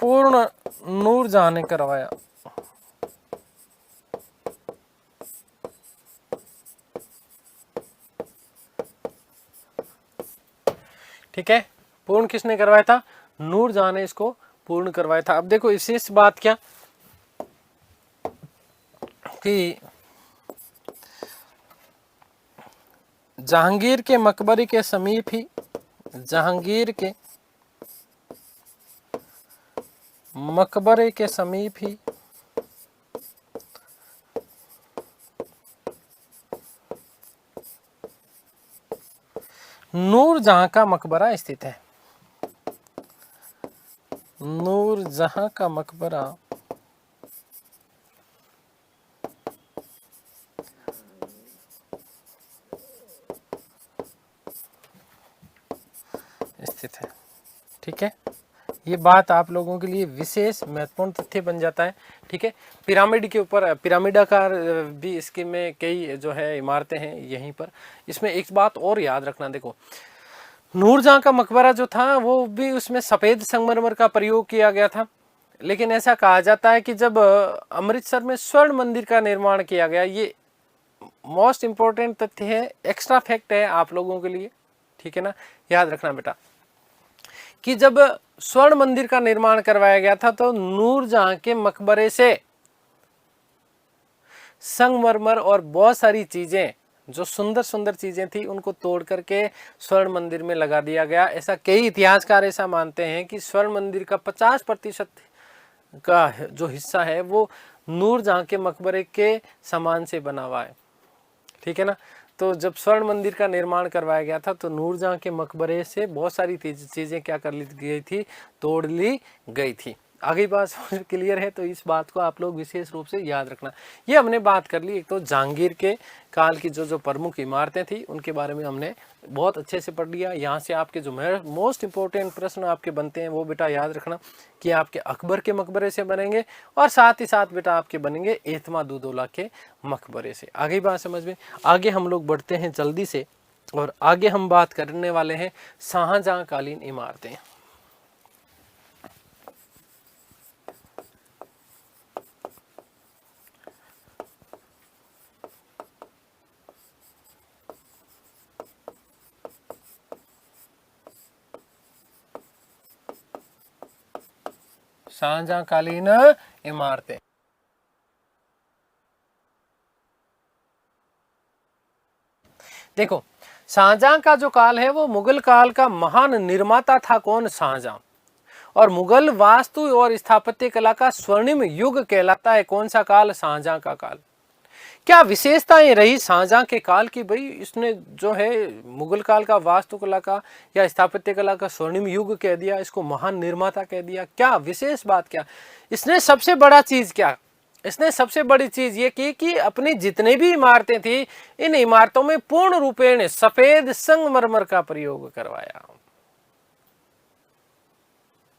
पूर्ण नूरजहां ने करवाया। ठीक है, पूर्ण किसने करवाया था? नूरजहां ने इसको पूर्ण करवाया था। अब देखो विशेष बात क्या कि जहांगीर के मकबरे के समीप ही, जहांगीर के मकबरे के समीप ही नूरजहां का मकबरा स्थित है। नूरजहां का मकबरा स्थित है। ठीक है, ये बात आप लोगों के लिए विशेष महत्वपूर्ण तथ्य बन जाता है। ठीक है, पिरामिड के ऊपर पिरामिडाकार भी इसके में कई जो है इमारतें हैं यहीं पर। इसमें एक बात और याद रखना, देखो नूरजहां का मकबरा जो था वो भी उसमें सफेद संगमरमर का प्रयोग किया गया था। लेकिन ऐसा कहा जाता है कि जब अमृतसर में स्वर्ण मंदिर का निर्माण किया गया, ये मोस्ट इंपॉर्टेंट तथ्य है, एक्स्ट्रा फैक्ट है आप लोगों के लिए। ठीक है ना, याद रखना बेटा कि जब स्वर्ण मंदिर का निर्माण करवाया गया था तो नूरजहां के मकबरे से संगमरमर और बहुत सारी चीजें, जो सुंदर सुंदर चीजें थी, उनको तोड़ करके स्वर्ण मंदिर में लगा दिया गया। ऐसा कई इतिहासकार ऐसा मानते हैं कि स्वर्ण मंदिर का 50% का जो हिस्सा है वो नूरजहां के मकबरे के सामान से बना हुआ है। ठीक है ना, तो जब स्वर्ण मंदिर का निर्माण करवाया गया था तो नूरजहां के मकबरे से बहुत सारी चीजें क्या कर ली गई थी, तोड़ ली गई थी। आगे बात क्लियर है, तो इस बात को आप लोग विशेष रूप से याद रखना। ये हमने बात कर ली, एक तो जहांगीर के काल की जो प्रमुख इमारतें थी उनके बारे में हमने बहुत अच्छे से पढ़ लिया। यहाँ से आपके जो मोस्ट इंपॉर्टेंट प्रश्न आपके बनते हैं वो बेटा याद रखना कि आपके अकबर के मकबरे से बनेंगे और साथ ही साथ बेटा आपके बनेंगे एतमादुद्दौला के मकबरे से। आगे बात समझ में। आगे हम लोग बढ़ते हैं जल्दी से और आगे हम बात करने वाले हैं शाहजहां कालीन इमारतें। शाहजहां कालीन इमारतें। देखो शाहजहां का जो काल है वो मुगल काल का महान निर्माता था। कौन? शाहजहां। और मुगल वास्तु और स्थापत्य कला का स्वर्णिम युग कहलाता है। कौन सा काल? शाहजहां का काल। क्या विशेषताएं रही शाहजहां के काल की? भाई इसने जो है मुगल काल का वास्तुकला का या स्थापत्य कला का स्वर्णिम युग कह दिया, इसको महान निर्माता कह दिया। क्या विशेष बात? क्या इसने सबसे बड़ा चीज क्या? इसने सबसे बड़ी चीज ये की कि अपनी जितनी भी इमारतें थी, इन इमारतों में पूर्ण रूपेण सफेद संगमरमर का प्रयोग करवाया।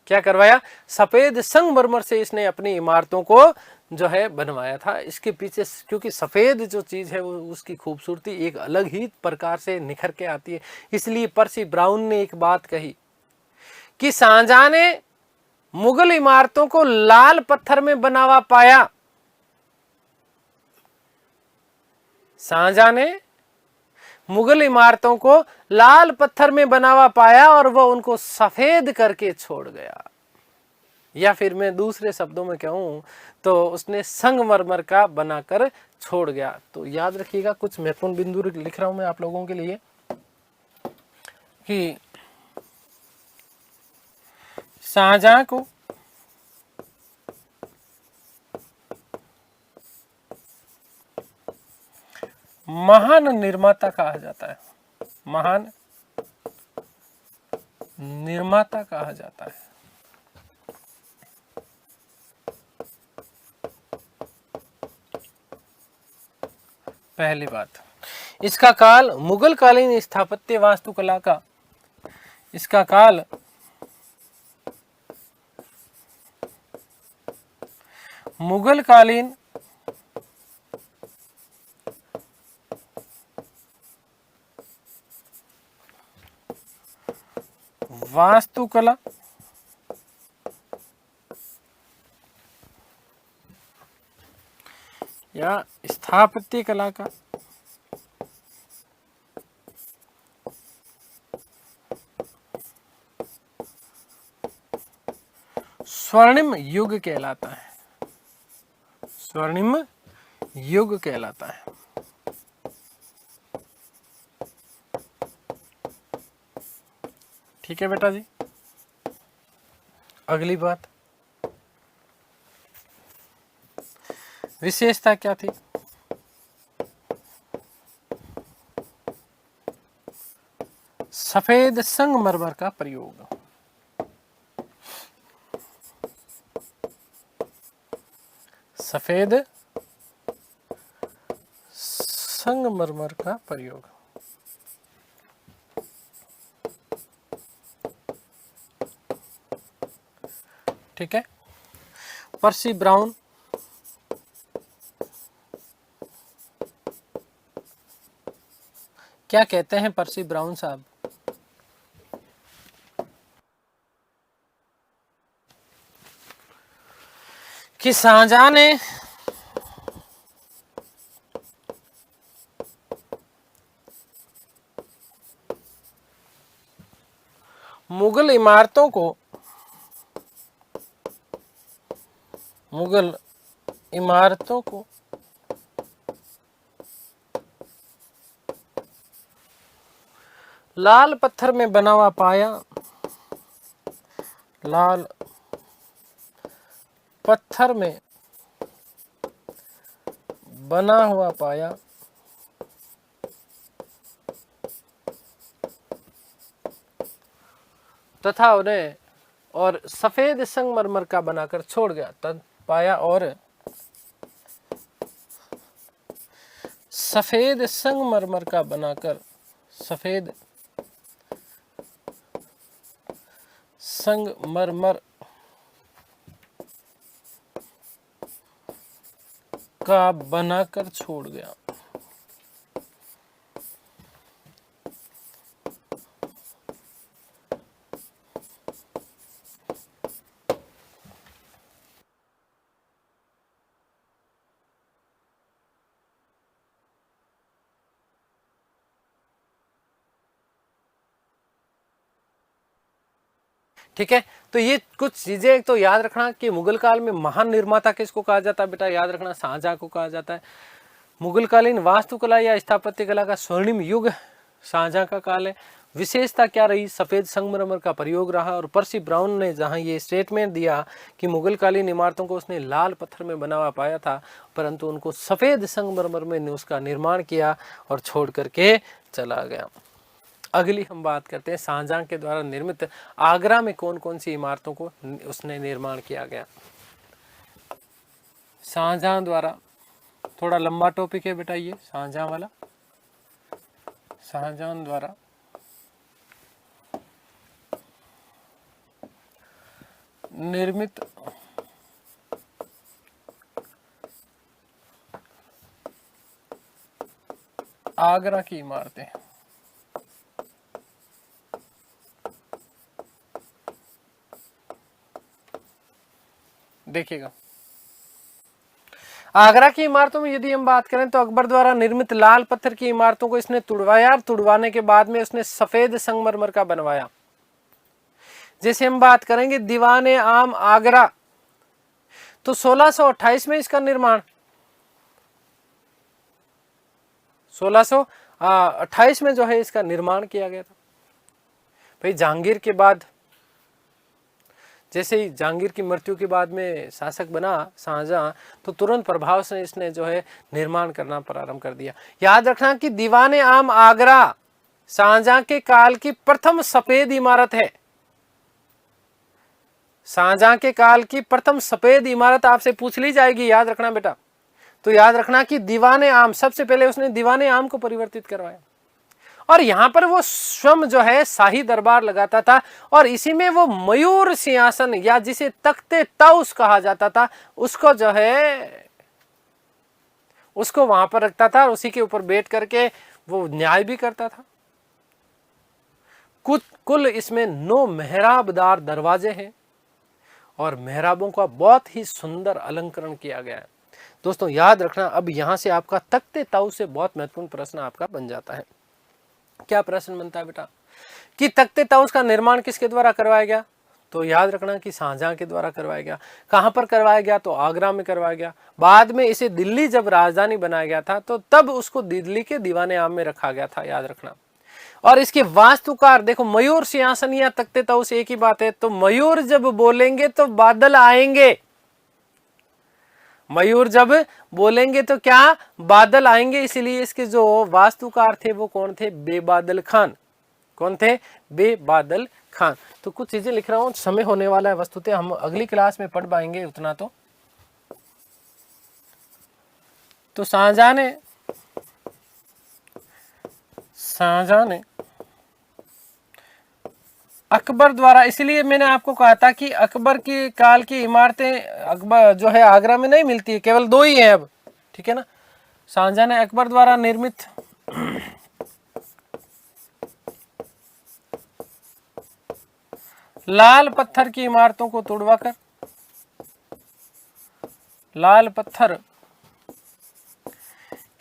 क्या करवाया? सफेद संगमरमर से इसने अपनी इमारतों को जो है बनवाया था। इसके पीछे क्योंकि सफेद जो चीज है वो उसकी खूबसूरती एक अलग ही प्रकार से निखर के आती है। इसलिए पर्सी ब्राउन ने एक बात कही कि शाहजहां ने मुगल इमारतों को लाल पत्थर में बनावा पाया। शाहजहां ने मुगल इमारतों को लाल पत्थर में बनावा पाया और वह उनको सफेद करके छोड़ गया। या फिर मैं दूसरे शब्दों में कहूं तो उसने संगमरमर का बनाकर छोड़ गया। तो याद रखिएगा, कुछ महत्वपूर्ण बिंदु लिख रहा हूं मैं आप लोगों के लिए कि शाहजहां को महान निर्माता कहा जाता है। महान निर्माता कहा जाता है। पहली बात, इसका काल मुगल कालीन स्थापत्य वास्तुकला का, इसका काल मुगल कालीन वास्तुकला या स्थापत्य कला का स्वर्णिम युग कहलाता है। स्वर्णिम युग कहलाता है। ठीक है बेटा जी। अगली बात, विशेषता क्या थी? सफेद संगमरमर का प्रयोग। सफेद संगमरमर का प्रयोग। ठीक है। पर्सी ब्राउन क्या कहते हैं? पर्सी ब्राउन साहब कि शाहजहां ने मुगल इमारतों को लाल पत्थर में बना हुआ पाया। लाल पत्थर में बना हुआ पाया तथा उन्हें और सफेद संगमरमर का बनाकर छोड़ गया। तब पाया और सफेद संगमरमर का बनाकर सफेद संगमरमर का बनाकर छोड़ गया। ठीक है। तो ये कुछ चीजें तो याद रखना कि मुगल काल में महान निर्माता किसको कहा जाता है बेटा? याद रखना, शाहजहां को कहा जाता है। मुगल कालीन वास्तुकला या स्थापत्य कला का स्वर्णिम युग शाहजहां का काल है। विशेषता क्या रही? सफेद संगमरमर का प्रयोग रहा। और पर्सी ब्राउन ने जहां ये स्टेटमेंट दिया कि मुगल कालीन इमारतों को उसने लाल पत्थर में बना हुआ पाया था, परंतु उनको सफेद संगमरमर में उसका निर्माण किया और छोड़ करके चला गया। अगली हम बात करते हैं शाहजहां के द्वारा निर्मित आगरा में कौन कौन सी इमारतों को उसने निर्माण किया गया। शाहजहां द्वारा, थोड़ा लंबा टॉपिक है बेटा ये शाहजहां वाला। शाहजहां द्वारा निर्मित आगरा की इमारतें। देखिएगा, आगरा की इमारतों में यदि हम बात करें तो अकबर द्वारा निर्मित लाल पत्थर की इमारतों को इसने तुड़वाया और तुड़वाने के बाद में उसने सफेद संगमरमर का बनवाया। जैसे हम बात करेंगे दीवाने आम आगरा, तो 1628 में इसका निर्माण, 1628 में जो है इसका निर्माण किया गया था। भाई जहांगीर के बाद, जैसे ही जहांगीर की मृत्यु के बाद में शासक बना शाहजहां, तो तुरंत प्रभाव से इसने जो है निर्माण करना प्रारंभ कर दिया। याद रखना कि दीवाने आम आगरा शाहजहां के काल की प्रथम सफेद इमारत है। शाहजहां के काल की प्रथम सफेद इमारत आपसे पूछ ली जाएगी, याद रखना बेटा। तो याद रखना कि दीवाने आम, सबसे पहले उसने दीवाने आम को परिवर्तित करवाया, और यहां पर वो स्वयं जो है शाही दरबार लगाता था, और इसी में वो मयूर सिंहासन या जिसे तख्ते ताउस कहा जाता था उसको जो है उसको वहां पर रखता था, और उसी के ऊपर बैठ करके वो न्याय भी करता था। कुल इसमें 9 मेहराबदार दरवाजे हैं, और मेहराबों का बहुत ही सुंदर अलंकरण किया गया है। दोस्तों याद रखना, अब यहां से आपका तख्ते ताउस से बहुत महत्वपूर्ण प्रश्न आपका बन जाता है। क्या प्रश्न बनता है बेटा कि तख्ते ताउस का निर्माण किसके द्वारा करवाया गया? तो याद रखना कि शाहजहां के द्वारा करवाया गया। कहां पर करवाया गया? तो आगरा में करवाया गया। बाद में इसे दिल्ली जब राजधानी बनाया गया था तो तब उसको दिल्ली के दीवाने आम में रखा गया था, याद रखना। और इसके वास्तुकार देखो, मयूर सिंहासन या तख्ते ताउस एक ही बात है। तो मयूर जब बोलेंगे तो बादल आएंगे, मयूर जब बोलेंगे तो क्या? बादल आएंगे। इसलिए इसके जो वास्तुकार थे वो कौन थे? बेबादल खान। कौन थे? बेबादल खान। तो कुछ चीजें लिख रहा हूं, समय होने वाला है, वस्तुतः हम अगली क्लास में पढ़ पाएंगे उतना। तो शाहजहां ने अकबर द्वारा, इसलिए मैंने आपको कहा था कि अकबर की काल की इमारतें अकबर जो है आगरा में नहीं मिलती है, केवल 2 ही है अब, ठीक है ना। शाहजहां ने अकबर द्वारा निर्मित लाल पत्थर की इमारतों को तुड़वाकर, लाल पत्थर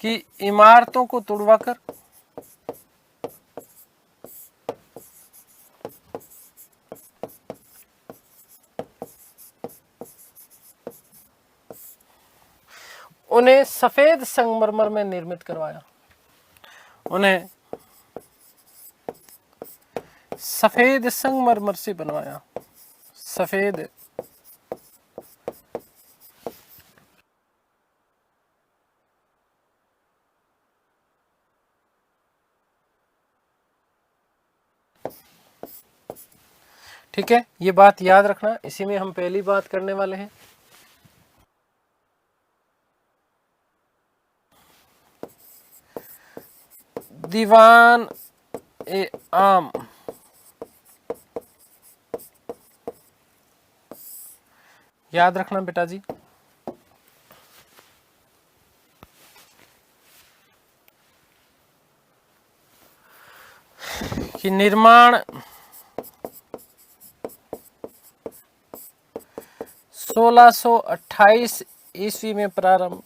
की इमारतों को तुड़वाकर उन्हें सफेद संगमरमर में निर्मित करवाया, उन्हें सफेद संगमरमर से बनवाया, सफेद ठीक है, ये बात याद रखना। इसी में हम पहली बात करने वाले हैं। दीवान ए आम याद रखना बेटा जी, कि निर्माण 1628 ईस्वी में प्रारंभ,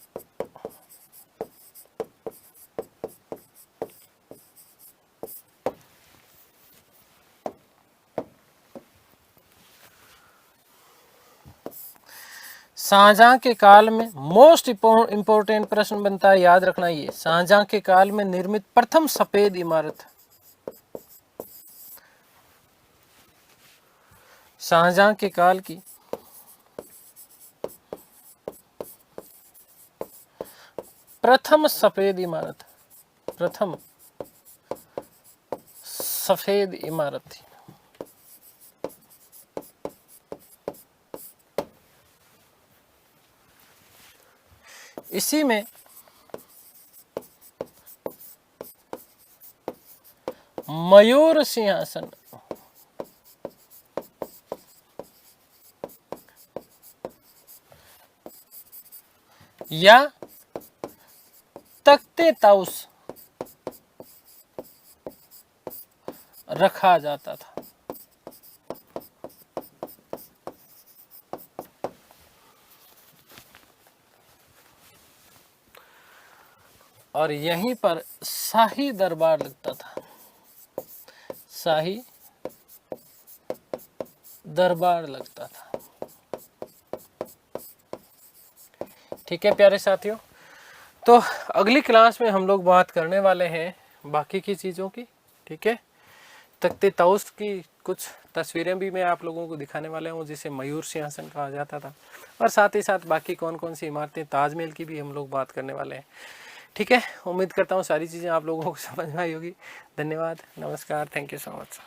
शाहजहां के काल में मोस्ट इंपोर्टेंट प्रश्न बनता है, याद रखना। ये शाहजहां के काल में निर्मित प्रथम सफेद इमारत, शाहजहां के काल की प्रथम सफेद इमारत, प्रथम सफेद इमारत थी। इसी में मयूर सिंहासन या तख्ते ताउस रखा जाता था। और यहीं पर शाही दरबार लगता था, शाही दरबार लगता था। ठीक है प्यारे साथियों, तो अगली क्लास में हम लोग बात करने वाले हैं बाकी की चीज़ों की। ठीक है, तख्ते ताउस की कुछ तस्वीरें भी मैं आप लोगों को दिखाने वाला हूँ, जिसे मयूर सिंहासन कहा जाता था, और साथ ही साथ बाकी कौन कौन सी इमारतें, ताजमहल की भी हम लोग बात करने वाले हैं। ठीक है, उम्मीद करता हूँ सारी चीज़ें आप लोगों को समझ में आई होगी। धन्यवाद, नमस्कार, थैंक यू सो मच।